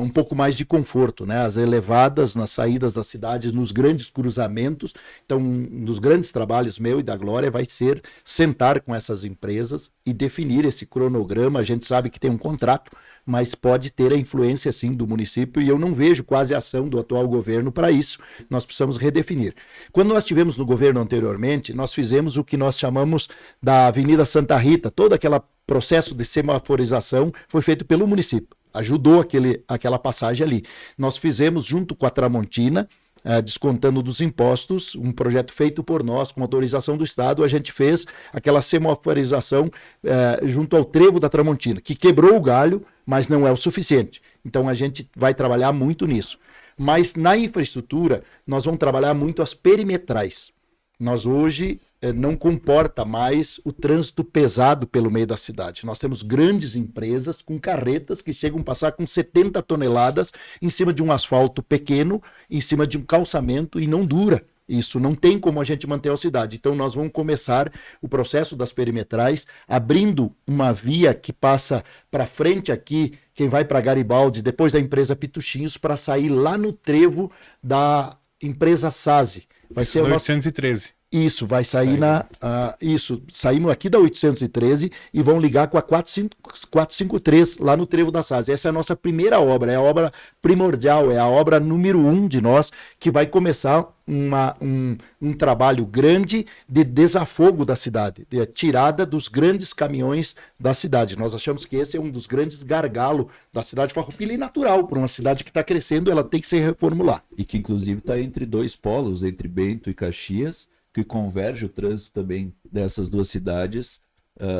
um pouco mais de conforto, né? As elevadas nas saídas das cidades, nos grandes cruzamentos. Então, um dos grandes trabalhos meu e da Glória vai ser sentar com essas empresas e definir esse cronograma. A gente sabe que tem um contrato, mas pode ter a influência, sim, do município, e eu não vejo quase ação do atual governo para isso. Nós precisamos redefinir. Quando nós estivemos no governo anteriormente, nós fizemos o que nós chamamos da Avenida Santa Rita. Todo aquele processo de semaforização foi feito pelo município. Ajudou aquela passagem ali. Nós fizemos, junto com a Tramontina, descontando dos impostos, um projeto feito por nós, com autorização do Estado, a gente fez aquela semaforização junto ao trevo da Tramontina, que quebrou o galho, mas não é o suficiente. Então a gente vai trabalhar muito nisso. Mas na infraestrutura, nós vamos trabalhar muito as perimetrais. Nós hoje não comporta mais o trânsito pesado pelo meio da cidade. Nós temos grandes empresas com carretas que chegam a passar com 70 toneladas em cima de um asfalto pequeno, em cima de um calçamento, e não dura. Isso não tem como a gente manter a cidade. Então nós vamos começar o processo das perimetrais, abrindo uma via que passa para frente aqui, quem vai para Garibaldi, depois da empresa Pituchinhos, para sair lá no trevo da empresa SASI. Vai ser 813. Isso, vai sair saímos aqui da 813 e vão ligar com a 453 lá no trevo da SASI. Essa é a nossa primeira obra, é a obra primordial, é a obra número 1 de nós, que vai começar um trabalho grande de desafogo da cidade, de tirada dos grandes caminhões da cidade. Nós achamos que esse é um dos grandes gargalos da cidade de Farroupilha, e natural, para uma cidade que está crescendo, ela tem que se reformular. E que inclusive está entre dois polos, entre Bento e Caxias, que converge o trânsito também dessas duas cidades,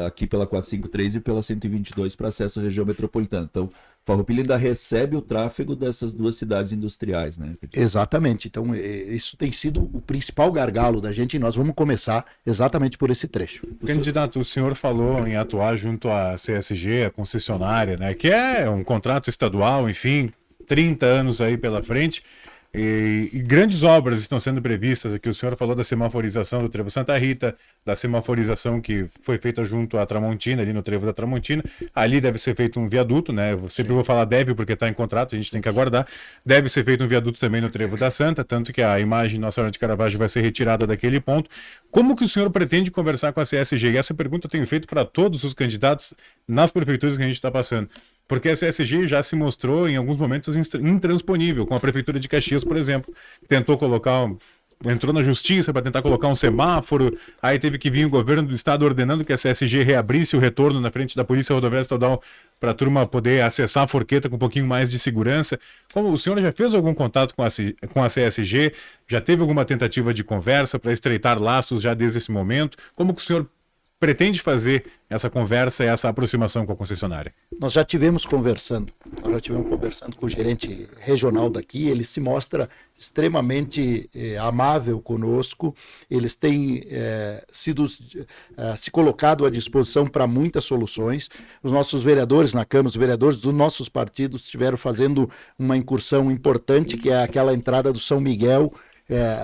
aqui pela 453 e pela 122 para acesso à região metropolitana. Então, Farroupilha ainda recebe o tráfego dessas duas cidades industriais, né? Exatamente. Então, isso tem sido o principal gargalo da gente, e nós vamos começar exatamente por esse trecho. Candidato, o senhor falou em atuar junto à CSG, a concessionária, né? Que é um contrato estadual, enfim, 30 anos aí pela frente. E grandes obras estão sendo previstas aqui. O senhor falou da semaforização do Trevo Santa Rita, da semaforização que foi feita junto à Tramontina, ali no Trevo da Tramontina. Ali deve ser feito um viaduto, né? Eu sempre vou falar deve porque está em contrato, a gente tem que aguardar. Deve ser feito um viaduto também no Trevo da Santa, tanto que a imagem Nossa Senhora de Caravaggio vai ser retirada daquele ponto. Como que o senhor pretende conversar com a CSG? E essa pergunta eu tenho feito para todos os candidatos nas prefeituras que a gente está passando. Porque a CSG já se mostrou em alguns momentos intransponível, com a Prefeitura de Caxias, por exemplo, que tentou entrou na justiça para tentar colocar um semáforo, aí teve que vir o governo do estado ordenando que a CSG reabrisse o retorno na frente da Polícia Rodoviária Estadual para a turma poder acessar a Forqueta com um pouquinho mais de segurança. Como o senhor já fez algum contato com a CSG? Já teve alguma tentativa de conversa para estreitar laços já desde esse momento? Como que o senhor pretende fazer essa conversa e essa aproximação com a concessionária? Nós já tivemos conversando com o gerente regional daqui, ele se mostra extremamente amável conosco, eles têm se colocado à disposição para muitas soluções. Os nossos vereadores na Câmara, os vereadores dos nossos partidos estiveram fazendo uma incursão importante, que é aquela entrada do São Miguel,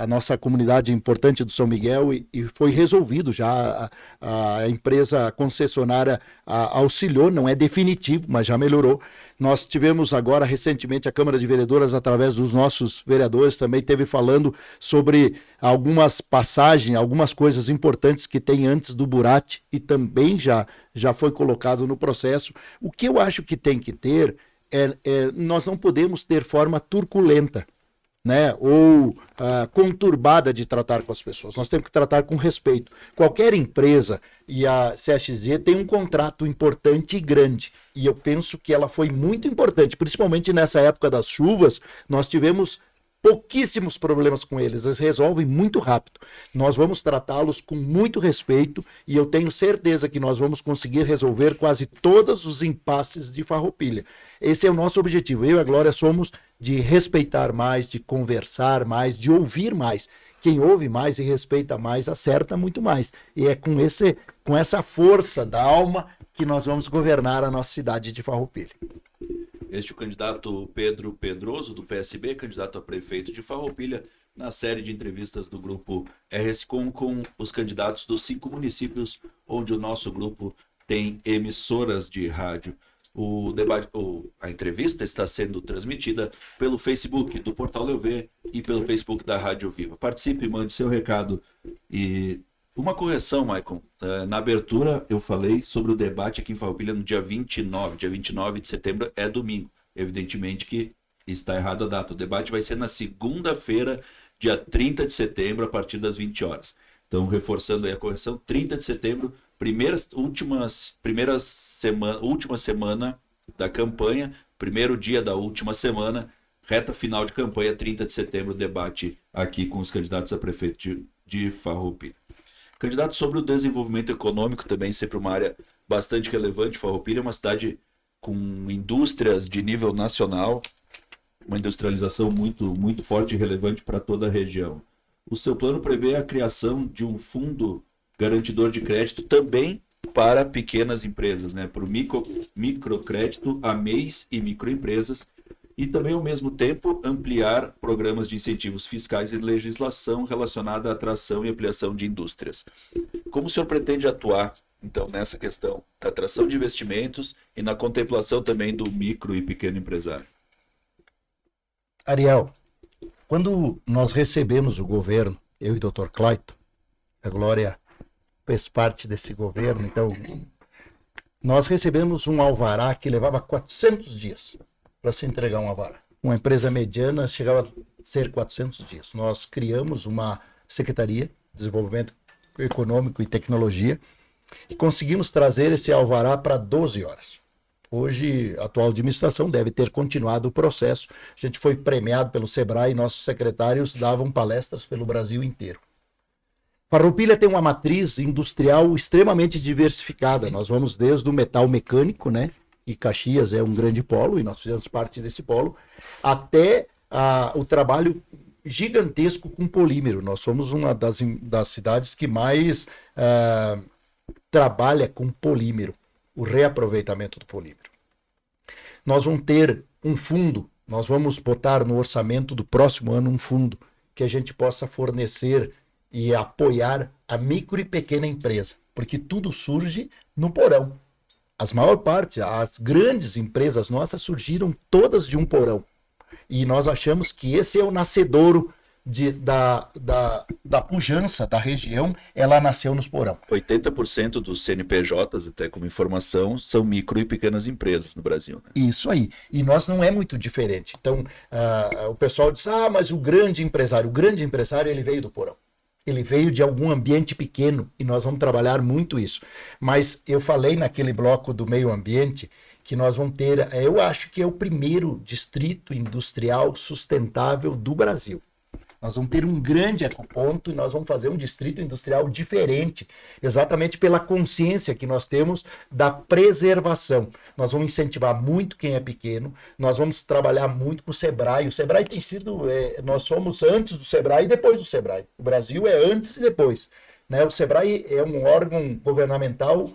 a nossa comunidade importante do São Miguel, e foi resolvido já. A empresa concessionária auxiliou, não é definitivo, mas já melhorou. Nós tivemos agora recentemente a Câmara de Vereadoras, através dos nossos vereadores, também teve falando sobre algumas passagens, algumas coisas importantes que tem antes do Burat, e também já foi colocado no processo. O que eu acho que tem que ter nós não podemos ter forma turculenta, né, ou conturbada de tratar com as pessoas. Nós temos que tratar com respeito. Qualquer empresa, e a CSG tem um contrato importante e grande, e eu penso que ela foi muito importante, principalmente nessa época das chuvas. Nós tivemos pouquíssimos problemas com eles resolvem muito rápido. Nós vamos tratá-los com muito respeito, e eu tenho certeza que nós vamos conseguir resolver quase todos os impasses de Farroupilha. Esse é o nosso objetivo. Eu e a Glória somos de respeitar mais, de conversar mais, de ouvir mais. Quem ouve mais e respeita mais, acerta muito mais. E é com essa força da alma que nós vamos governar a nossa cidade de Farroupilha. Este é o candidato Pedro Pedroso, do PSB, candidato a prefeito de Farroupilha, na série de entrevistas do grupo RSCom com os candidatos dos 5 municípios onde o nosso grupo tem emissoras de rádio. A entrevista está sendo transmitida pelo Facebook do Portal Leuvé e pelo Facebook da Rádio Viva. Participe, mande seu recado. E uma correção, Maicon. Na abertura eu falei sobre o debate aqui em Farroupilha no dia 29. Dia 29 de setembro é domingo. Evidentemente que está errado a data. O debate vai ser na segunda-feira, dia 30 de setembro, a partir das 20 horas. Então, reforçando aí a correção, 30 de setembro, última semana da campanha, primeiro dia da última semana, reta final de campanha, 30 de setembro, debate aqui com os candidatos a prefeito de Farroupilha. Candidato sobre o desenvolvimento econômico, também sempre uma área bastante relevante. Farroupilha é uma cidade com indústrias de nível nacional, uma industrialização muito, muito forte e relevante para toda a região. O seu plano prevê a criação de um fundo garantidor de crédito também para pequenas empresas, né? Para o microcrédito a MEIs e microempresas, e também, ao mesmo tempo, ampliar programas de incentivos fiscais e legislação relacionada à atração e ampliação de indústrias. Como o senhor pretende atuar, então, nessa questão da atração de investimentos e na contemplação também do micro e pequeno empresário? Ariel, quando nós recebemos o governo, eu e o Dr. Clayton, a Glória fez parte desse governo, então nós recebemos um alvará que levava 400 dias para se entregar um alvará. Uma empresa mediana chegava a ser 400 dias. Nós criamos uma Secretaria de Desenvolvimento Econômico e Tecnologia e conseguimos trazer esse alvará para 12 horas. Hoje, a atual administração deve ter continuado o processo. A gente foi premiado pelo Sebrae e nossos secretários davam palestras pelo Brasil inteiro. Farroupilha tem uma matriz industrial extremamente diversificada. Nós vamos desde o metal mecânico, né? E Caxias é um grande polo, e nós fizemos parte desse polo, até o trabalho gigantesco com polímero. Nós somos uma das cidades que mais trabalha com polímero, o reaproveitamento do polímero. Nós vamos ter um fundo Nós vamos botar no orçamento do próximo ano um fundo que a gente possa fornecer e apoiar a micro e pequena empresa, porque tudo surge no porão. As maior parte, as grandes empresas nossas surgiram todas de um porão. E nós achamos que esse é o nascedouro da pujança da região, ela nasceu nos porão. 80% dos CNPJs, até como informação, são micro e pequenas empresas no Brasil. Né? Isso aí. E nós não é muito diferente. Então, o pessoal diz, mas o grande empresário ele veio do porão. Ele veio de algum ambiente pequeno e nós vamos trabalhar muito isso. Mas eu falei naquele bloco do meio ambiente que nós vamos ter, eu acho que é o primeiro distrito industrial sustentável do Brasil. Nós vamos ter um grande ecoponto e nós vamos fazer um distrito industrial diferente, exatamente pela consciência que nós temos da preservação. Nós vamos incentivar muito quem é pequeno, nós vamos trabalhar muito com o Sebrae. O Sebrae tem sido, nós somos antes do Sebrae e depois do Sebrae. O Brasil é antes e depois. Né? O Sebrae é um órgão governamental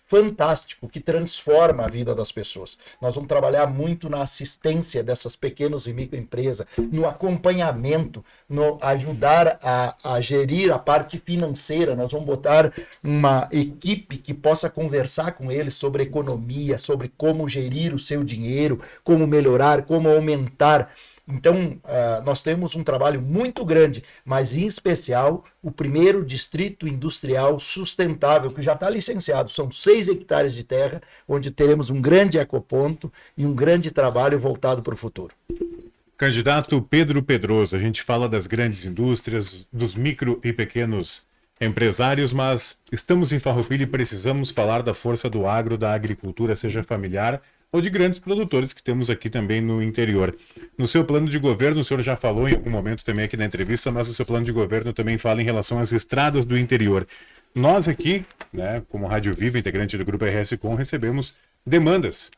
fantástico, que transforma a vida das pessoas. Nós vamos trabalhar muito na assistência dessas pequenas e microempresas, no acompanhamento, no ajudar a gerir a parte financeira. Nós vamos botar uma equipe que possa conversar com eles sobre economia, sobre como gerir o seu dinheiro, como melhorar, como aumentar. Então, nós temos um trabalho muito grande, mas em especial o primeiro distrito industrial sustentável, que já está licenciado. São 6 hectares de terra, onde teremos um grande ecoponto e um grande trabalho voltado para o futuro. Candidato Pedro Pedroso, a gente fala das grandes indústrias, dos micro e pequenos empresários, mas estamos em Farroupilha e precisamos falar da força do agro, da agricultura, seja familiar ou de grandes produtores que temos aqui também no interior. No seu plano de governo, o senhor já falou em algum momento também aqui na entrevista, mas o seu plano de governo também fala em relação às estradas do interior. Nós aqui, né, como Rádio Viva, integrante do Grupo RS Com, recebemos demandas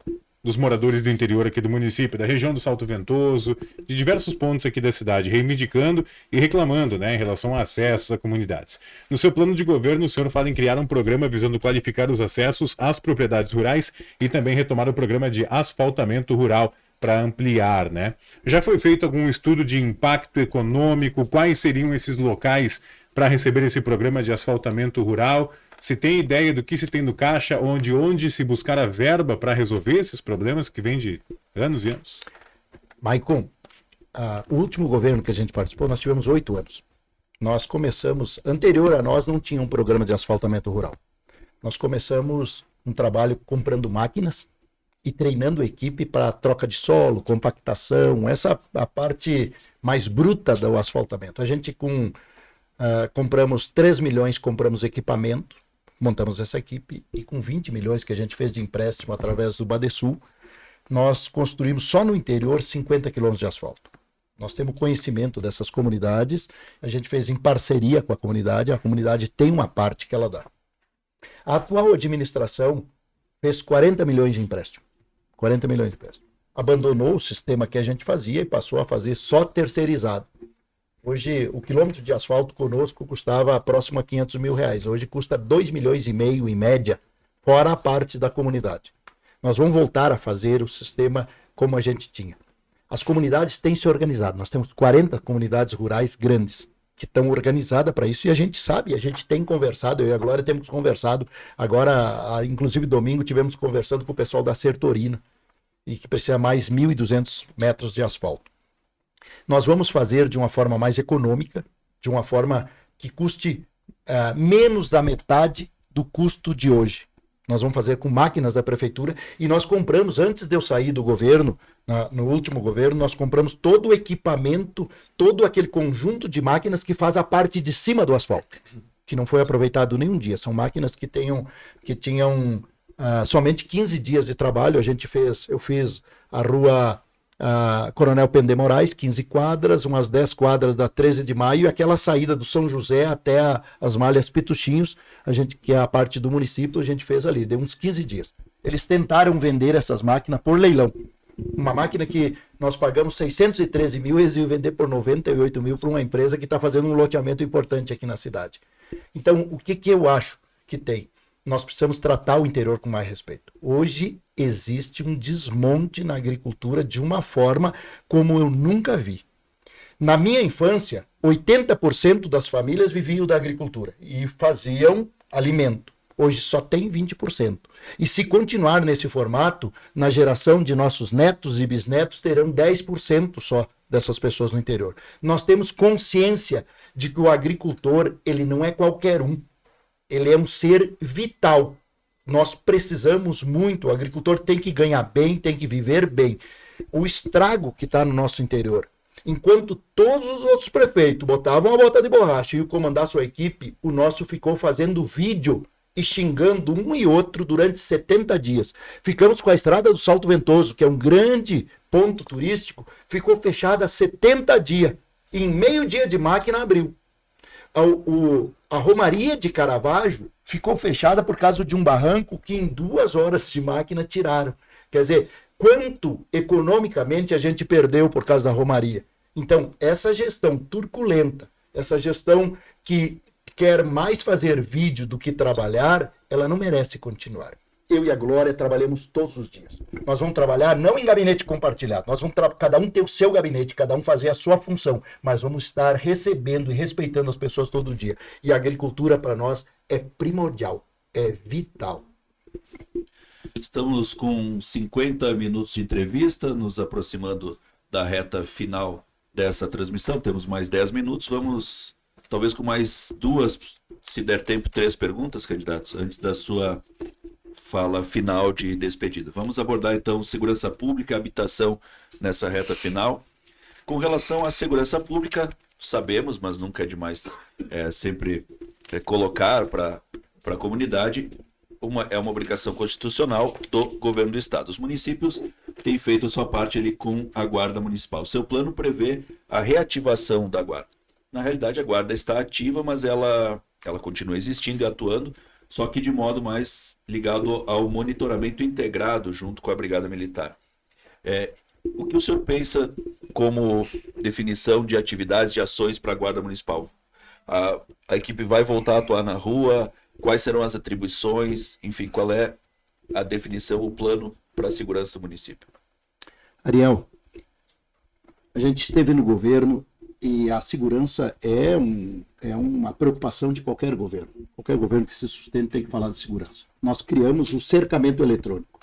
dos moradores do interior aqui do município, da região do Salto Ventoso, de diversos pontos aqui da cidade, reivindicando e reclamando, né, em relação a acessos a comunidades. No seu plano de governo, o senhor fala em criar um programa visando qualificar os acessos às propriedades rurais e também retomar o programa de asfaltamento rural para ampliar, né? Já foi feito algum estudo de impacto econômico? Quais seriam esses locais para receber esse programa de asfaltamento rural? Se tem ideia do que se tem no caixa, onde se buscar a verba para resolver esses problemas que vêm de anos e anos? Maicon, o último governo que a gente participou, nós tivemos 8 anos. Nós começamos, anterior a nós não tinha um programa de asfaltamento rural. Nós começamos um trabalho comprando máquinas e treinando a equipe para troca de solo, compactação, essa a parte mais bruta do asfaltamento. A gente compramos 3 milhões, compramos equipamento, montamos essa equipe e com 20 milhões que a gente fez de empréstimo através do Badesul, nós construímos só no interior 50 quilômetros de asfalto. Nós temos conhecimento dessas comunidades, a gente fez em parceria com a comunidade tem uma parte que ela dá. A atual administração fez 40 milhões de empréstimo. 40 milhões de empréstimo. Abandonou o sistema que a gente fazia e passou a fazer só terceirizado. Hoje, o quilômetro de asfalto conosco custava próximo a 500 mil reais. Hoje custa 2 milhões e meio em média, fora a parte da comunidade. Nós vamos voltar a fazer o sistema como a gente tinha. As comunidades têm se organizado. Nós temos 40 comunidades rurais grandes que estão organizadas para isso e a gente sabe, a gente tem conversado, eu e a Glória temos conversado. Agora, inclusive domingo, tivemos conversando com o pessoal da Sertorina e que precisa mais 1.200 metros de asfalto. Nós vamos fazer de uma forma mais econômica, de uma forma que custe menos da metade do custo de hoje. Nós vamos fazer com máquinas da prefeitura e nós compramos, antes de eu sair do governo, no último governo, nós compramos todo o equipamento, todo aquele conjunto de máquinas que faz a parte de cima do asfalto, que não foi aproveitado nenhum dia. São máquinas que tinham somente 15 dias de trabalho. Eu fiz a rua Coronel Pendê Moraes, 15 quadras, umas 10 quadras da 13 de maio, e aquela saída do São José até as Malhas Pituchinhos, que é a parte do município, a gente fez ali, deu uns 15 dias. Eles tentaram vender essas máquinas por leilão. Uma máquina que nós pagamos 613 mil, eles iam vender por 98 mil para uma empresa que está fazendo um loteamento importante aqui na cidade. Então, o que eu acho que tem? nós precisamos tratar o interior com mais respeito. Hoje existe um desmonte na agricultura de uma forma como eu nunca vi. Na minha infância, 80% das famílias viviam da agricultura e faziam alimento. Hoje só tem 20%. E se continuar nesse formato, na geração de nossos netos e bisnetos terão 10% só dessas pessoas no interior. Nós temos consciência de que o agricultor, ele não é qualquer um. Ele é um ser vital. Nós precisamos muito, o agricultor tem que ganhar bem, tem que viver bem. O estrago que está no nosso interior, enquanto todos os outros prefeitos botavam a bota de borracha e iam comandar sua equipe, o nosso ficou fazendo vídeo e xingando um e outro durante 70 dias. Ficamos com a estrada do Salto Ventoso, que é um grande ponto turístico, ficou fechada 70 dias. Em meio dia de máquina abriu. A Romaria de Caravaggio ficou fechada por causa de um barranco que em 2 horas de máquina tiraram. Quer dizer, quanto economicamente a gente perdeu por causa da Romaria. Então, essa gestão turculenta, essa gestão que quer mais fazer vídeo do que trabalhar, ela não merece continuar. Eu e a Glória trabalhamos todos os dias. Nós vamos trabalhar não em gabinete compartilhado, nós vamos cada um ter o seu gabinete, cada um fazer a sua função, mas vamos estar recebendo e respeitando as pessoas todo dia. E a agricultura para nós é primordial, é vital. Estamos com 50 minutos de entrevista, nos aproximando da reta final dessa transmissão. Temos mais 10 minutos, vamos talvez com mais 2, se der tempo, 3 perguntas, candidatos, antes da sua fala final de despedida. Vamos abordar então segurança pública e habitação nessa reta final. Com relação à segurança pública, sabemos, mas nunca é demais sempre colocar para a comunidade, é uma obrigação constitucional do governo do estado. Os municípios têm feito a sua parte ali com a guarda municipal. Seu plano prevê a reativação da guarda. Na realidade, a guarda está ativa, mas ela continua existindo e atuando, só que de modo mais ligado ao monitoramento integrado junto com a Brigada Militar. O que o senhor pensa como definição de atividades, de ações para a Guarda Municipal? A equipe vai voltar a atuar na rua? Quais serão as atribuições? Enfim, qual é a definição, o plano para a segurança do município? Ariel, a gente esteve no governo e a segurança é uma preocupação de qualquer governo. Qualquer governo que se sustente tem que falar de segurança. Nós criamos o cercamento eletrônico.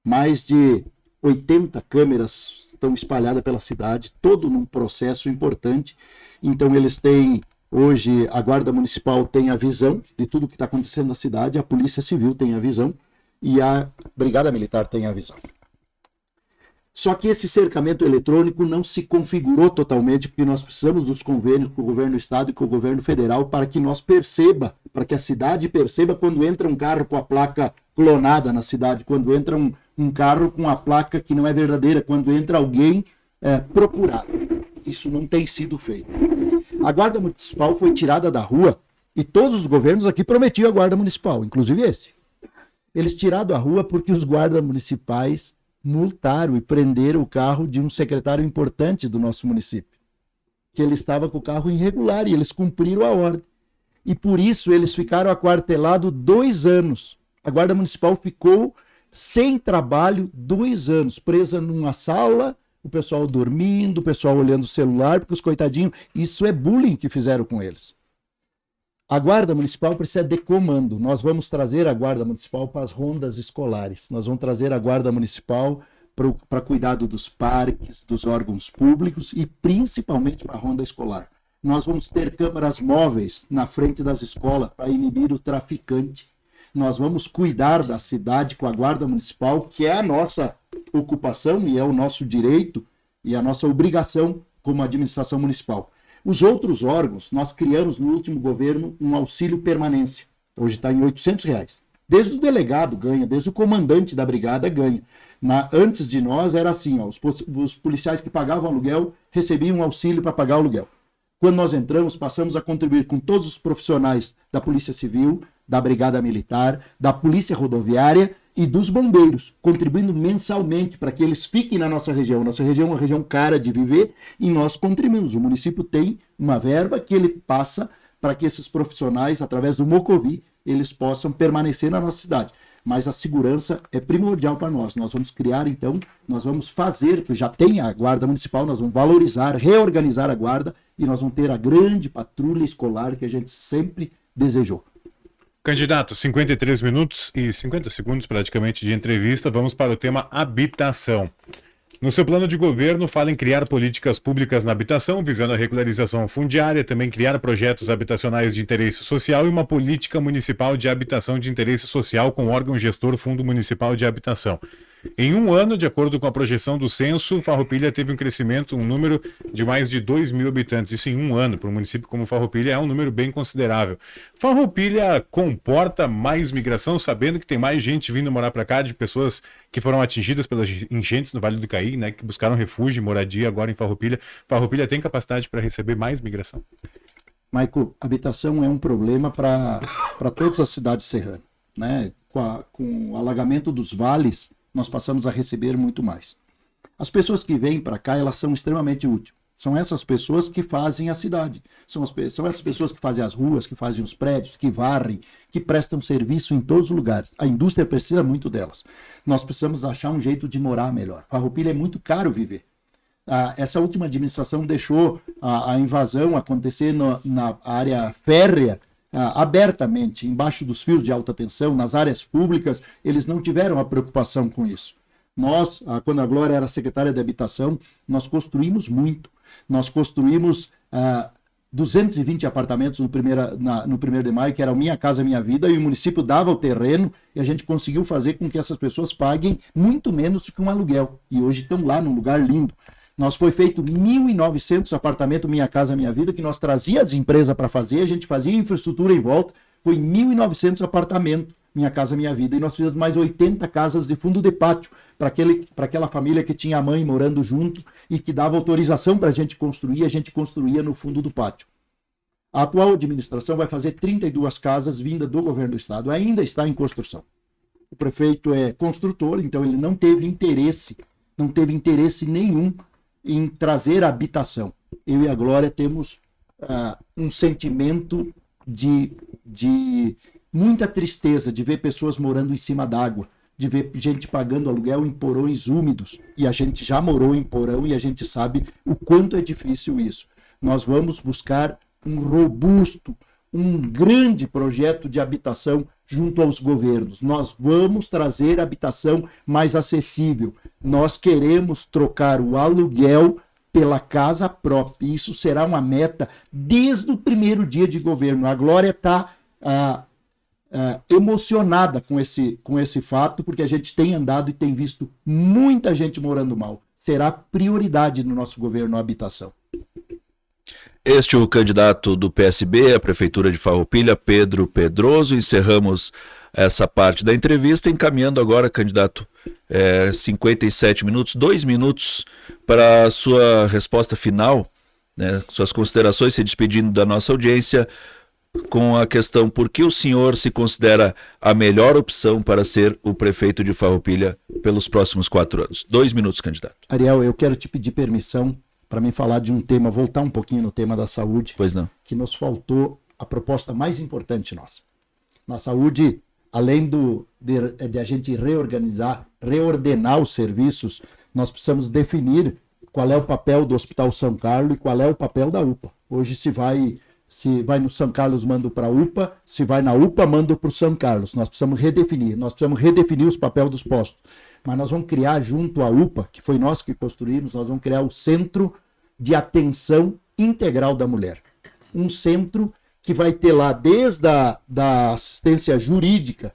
Mais de 80 câmeras estão espalhadas pela cidade, todo num processo importante. Então eles têm, hoje a Guarda Municipal tem a visão de tudo que está acontecendo na cidade, a Polícia Civil tem a visão e a Brigada Militar tem a visão. Só que esse cercamento eletrônico não se configurou totalmente, porque nós precisamos dos convênios com o governo do estado e com o governo federal para que para que a cidade perceba quando entra um carro com a placa clonada na cidade, quando entra um carro com a placa que não é verdadeira, quando entra alguém procurado. Isso não tem sido feito. A Guarda Municipal foi tirada da rua e todos os governos aqui prometiam a Guarda Municipal, inclusive esse. Eles tiraram da rua porque os guardas municipais multaram e prenderam o carro de um secretário importante do nosso município, que ele estava com o carro irregular e eles cumpriram a ordem. E por isso eles ficaram aquartelados 2 anos. A Guarda Municipal ficou sem trabalho 2 anos, presa numa sala, o pessoal dormindo, o pessoal olhando o celular, porque os coitadinhos, isso é bullying que fizeram com eles. A Guarda Municipal precisa de comando. Nós vamos trazer a Guarda Municipal para as rondas escolares. Nós vamos trazer a Guarda Municipal para cuidado dos parques, dos órgãos públicos e principalmente para a ronda escolar. Nós vamos ter câmaras móveis na frente das escolas para inibir o traficante. Nós vamos cuidar da cidade com a Guarda Municipal, que é a nossa ocupação e é o nosso direito e a nossa obrigação como administração municipal. Os outros órgãos, nós criamos no último governo um auxílio permanência. Hoje está em R$800. Desde o delegado ganha, desde o comandante da brigada ganha. Antes de nós era assim, os policiais que pagavam aluguel recebiam um auxílio para pagar o aluguel. Quando nós entramos, passamos a contribuir com todos os profissionais da Polícia Civil, da Brigada Militar, da Polícia Rodoviária e dos bombeiros, contribuindo mensalmente para que eles fiquem na nossa região. Nossa região é uma região cara de viver e nós contribuímos. O município tem uma verba que ele passa para que esses profissionais, através do Mocovi, eles possam permanecer na nossa cidade. Mas a segurança é primordial para nós. Nós vamos criar, então, nós vamos fazer, que já tem a Guarda Municipal, nós vamos valorizar, reorganizar a Guarda e nós vamos ter a grande patrulha escolar que a gente sempre desejou. Candidato, 53 minutos e 50 segundos praticamente de entrevista. Vamos para o tema habitação. No seu plano de governo, fala em criar políticas públicas na habitação, visando a regularização fundiária, também criar projetos habitacionais de interesse social e uma política municipal de habitação de interesse social com órgão gestor Fundo Municipal de Habitação. Em um ano, de acordo com a projeção do censo, Farroupilha teve um crescimento, um número de mais de 2.000 habitantes. Isso em um ano, para um município como Farroupilha, é um número bem considerável. Farroupilha comporta mais migração, sabendo que tem mais gente vindo morar para cá, de pessoas que foram atingidas pelas enchentes no Vale do Caí, né, que buscaram refúgio e moradia agora em Farroupilha. Farroupilha tem capacidade para receber mais migração? Maico, habitação é um problema para todas as cidades serranas, né? Com o alagamento dos vales, nós passamos a receber muito mais. As pessoas que vêm para cá, elas são extremamente úteis. São essas pessoas que fazem a cidade. São essas pessoas que fazem as ruas, que fazem os prédios, que varrem, que prestam serviço em todos os lugares. A indústria precisa muito delas. Nós precisamos achar um jeito de morar melhor. Farroupilha é muito caro viver. Essa última administração deixou a invasão acontecer na área férrea, abertamente, embaixo dos fios de alta tensão, nas áreas públicas, eles não tiveram a preocupação com isso. Nós, quando a Glória era secretária de Habitação, nós construímos muito. Nós construímos 220 apartamentos no 1º de maio, que era o Minha Casa Minha Vida, e o município dava o terreno, e a gente conseguiu fazer com que essas pessoas paguem muito menos do que um aluguel. E hoje estão lá num lugar lindo. Nós foi feito 1.900 apartamentos Minha Casa Minha Vida, que nós trazia as empresas para fazer, a gente fazia infraestrutura em volta, foi 1.900 apartamentos Minha Casa Minha Vida, e nós fizemos mais 80 casas de fundo de pátio, para aquela família que tinha a mãe morando junto e que dava autorização para a gente construía no fundo do pátio. A atual administração vai fazer 32 casas vindas do governo do estado, ainda está em construção. O prefeito é construtor, então ele não teve interesse nenhum em trazer habitação. Eu e a Glória temos um sentimento de muita tristeza de ver pessoas morando em cima d'água, de ver gente pagando aluguel em porões úmidos. E a gente já morou em porão e a gente sabe o quanto é difícil isso. Nós vamos buscar um robusto, um grande projeto de habitação junto aos governos. Nós vamos trazer habitação mais acessível. Nós queremos trocar o aluguel pela casa própria. Isso será uma meta desde o primeiro dia de governo. A Glória está emocionada com esse fato, porque a gente tem andado e tem visto muita gente morando mal. Será prioridade no nosso governo a habitação. Este é o candidato do PSB à Prefeitura de Farroupilha, Pedro Pedroso. Encerramos essa parte da entrevista, encaminhando agora, candidato, 57 minutos, 2 minutos para a sua resposta final, né, suas considerações, se despedindo da nossa audiência, com a questão: por que o senhor se considera a melhor opção para ser o prefeito de Farroupilha pelos próximos 4 anos? 2 minutos, candidato. Ariel, eu quero te pedir permissão para mim falar de um tema, voltar um pouquinho no tema da saúde. Pois não. Que nos faltou a proposta mais importante nossa. Na saúde, além de a gente reordenar os serviços, nós precisamos definir qual é o papel do Hospital São Carlos e qual é o papel da UPA. Hoje se vai no São Carlos, mando para a UPA, se vai na UPA, mando para o São Carlos. Nós precisamos redefinir os papéis dos postos. Mas nós vamos criar junto à UPA, que foi nós que construímos, nós vamos criar o Centro de Atenção Integral da Mulher. Um centro que vai ter lá desde da assistência jurídica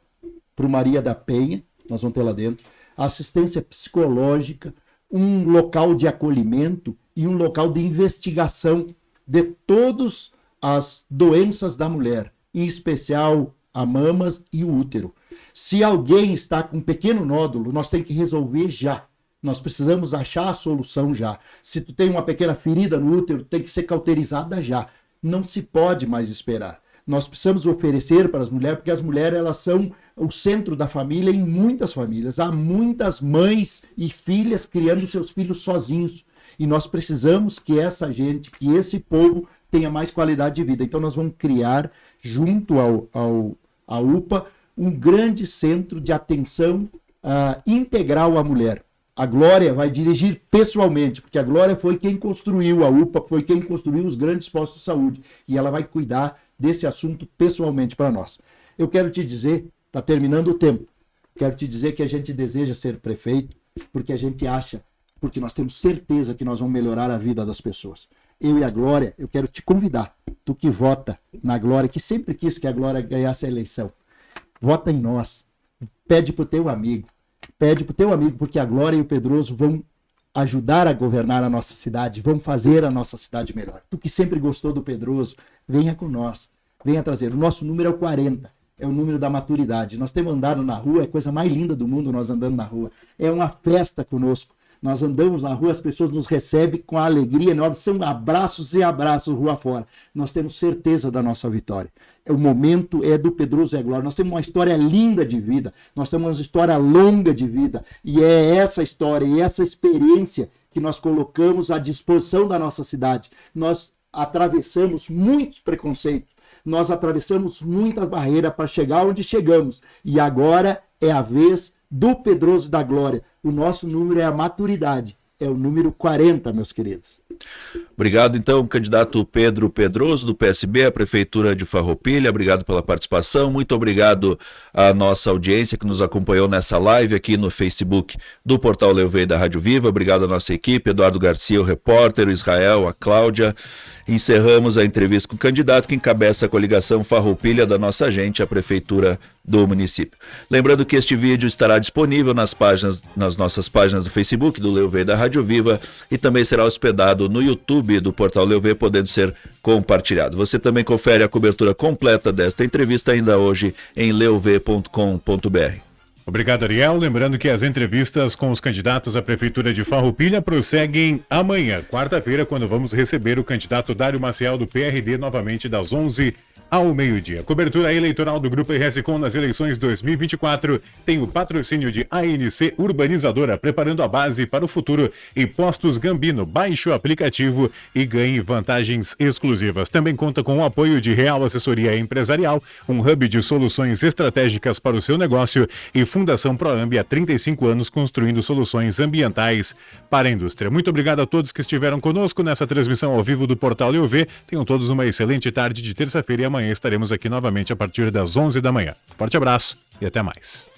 para o Maria da Penha, nós vamos ter lá dentro, assistência psicológica, um local de acolhimento e um local de investigação de todas as doenças da mulher, em especial a mamas e o útero. Se alguém está com um pequeno nódulo, nós temos que resolver já. Nós precisamos achar a solução já. Se tu tem uma pequena ferida no útero, tem que ser cauterizada já. Não se pode mais esperar. Nós precisamos oferecer para as mulheres, porque as mulheres elas são o centro da família em muitas famílias. Há muitas mães e filhas criando seus filhos sozinhos. E nós precisamos que essa gente, que esse povo tenha mais qualidade de vida. Então nós vamos criar, junto à UPA, um grande centro de atenção integral à mulher. A Glória vai dirigir pessoalmente, porque a Glória foi quem construiu a UPA, foi quem construiu os grandes postos de saúde. E ela vai cuidar desse assunto pessoalmente para nós. Eu quero te dizer, está terminando o tempo, quero te dizer que a gente deseja ser prefeito, porque a gente acha, porque nós temos certeza que nós vamos melhorar a vida das pessoas. Eu e a Glória, eu quero te convidar, tu que vota na Glória, que sempre quis que a Glória ganhasse a eleição, vota em nós, pede pro teu amigo, porque a Glória e o Pedroso vão ajudar a governar a nossa cidade, vão fazer a nossa cidade melhor. Tu que sempre gostou do Pedroso, venha com nós, venha trazer. O nosso número é o 40, é o número da maturidade. Nós temos andado na rua, é a coisa mais linda do mundo nós andando na rua. É uma festa conosco. Nós andamos na rua, as pessoas nos recebem com alegria enorme, são abraços e abraços rua fora. Nós temos certeza da nossa vitória. O momento é do Pedroso e a Glória. Nós temos uma história linda de vida, nós temos uma história longa de vida, e é essa história e essa experiência que nós colocamos à disposição da nossa cidade. Nós atravessamos muitos preconceitos, nós atravessamos muitas barreiras para chegar onde chegamos, e agora é a vez do Pedroso e da Glória. O nosso número é a maturidade, é o número 40, meus queridos. Obrigado, então, candidato Pedro Pedroso, do PSB, à Prefeitura de Farroupilha. Obrigado pela participação. Muito obrigado à nossa audiência que nos acompanhou nessa live aqui no Facebook do Portal Leuveio da Rádio Viva. Obrigado à nossa equipe, Eduardo Garcia, o repórter, o Israel, a Cláudia. Encerramos a entrevista com o candidato que encabeça a coligação Farroupilha da Nossa Gente, a Prefeitura do município. Lembrando que este vídeo estará disponível nas nossas páginas do Facebook do Leuveio da Rádio Viva e também será hospedado no YouTube do Portal Leuveio, podendo ser compartilhado. Você também confere a cobertura completa desta entrevista ainda hoje em leuveio.com.br. Obrigado, Ariel. Lembrando que as entrevistas com os candidatos à Prefeitura de Farroupilha prosseguem amanhã, quarta-feira, quando vamos receber o candidato Dário Maciel do PRD novamente das 11 ao meio-dia. Cobertura eleitoral do Grupo RS Com nas eleições 2024 tem o patrocínio de ANC Urbanizadora, preparando a base para o futuro, e Postos Gambino. Baixe o aplicativo e ganhe vantagens exclusivas. Também conta com o apoio de Real Assessoria Empresarial, um hub de soluções estratégicas para o seu negócio, e Fundação Proambi, há 35 anos construindo soluções ambientais para a indústria. Muito obrigado a todos que estiveram conosco nessa transmissão ao vivo do Portal Leuvé. Tenham todos uma excelente tarde de terça-feira, e amanhã estaremos aqui novamente a partir das 11 da manhã. Forte abraço e até mais.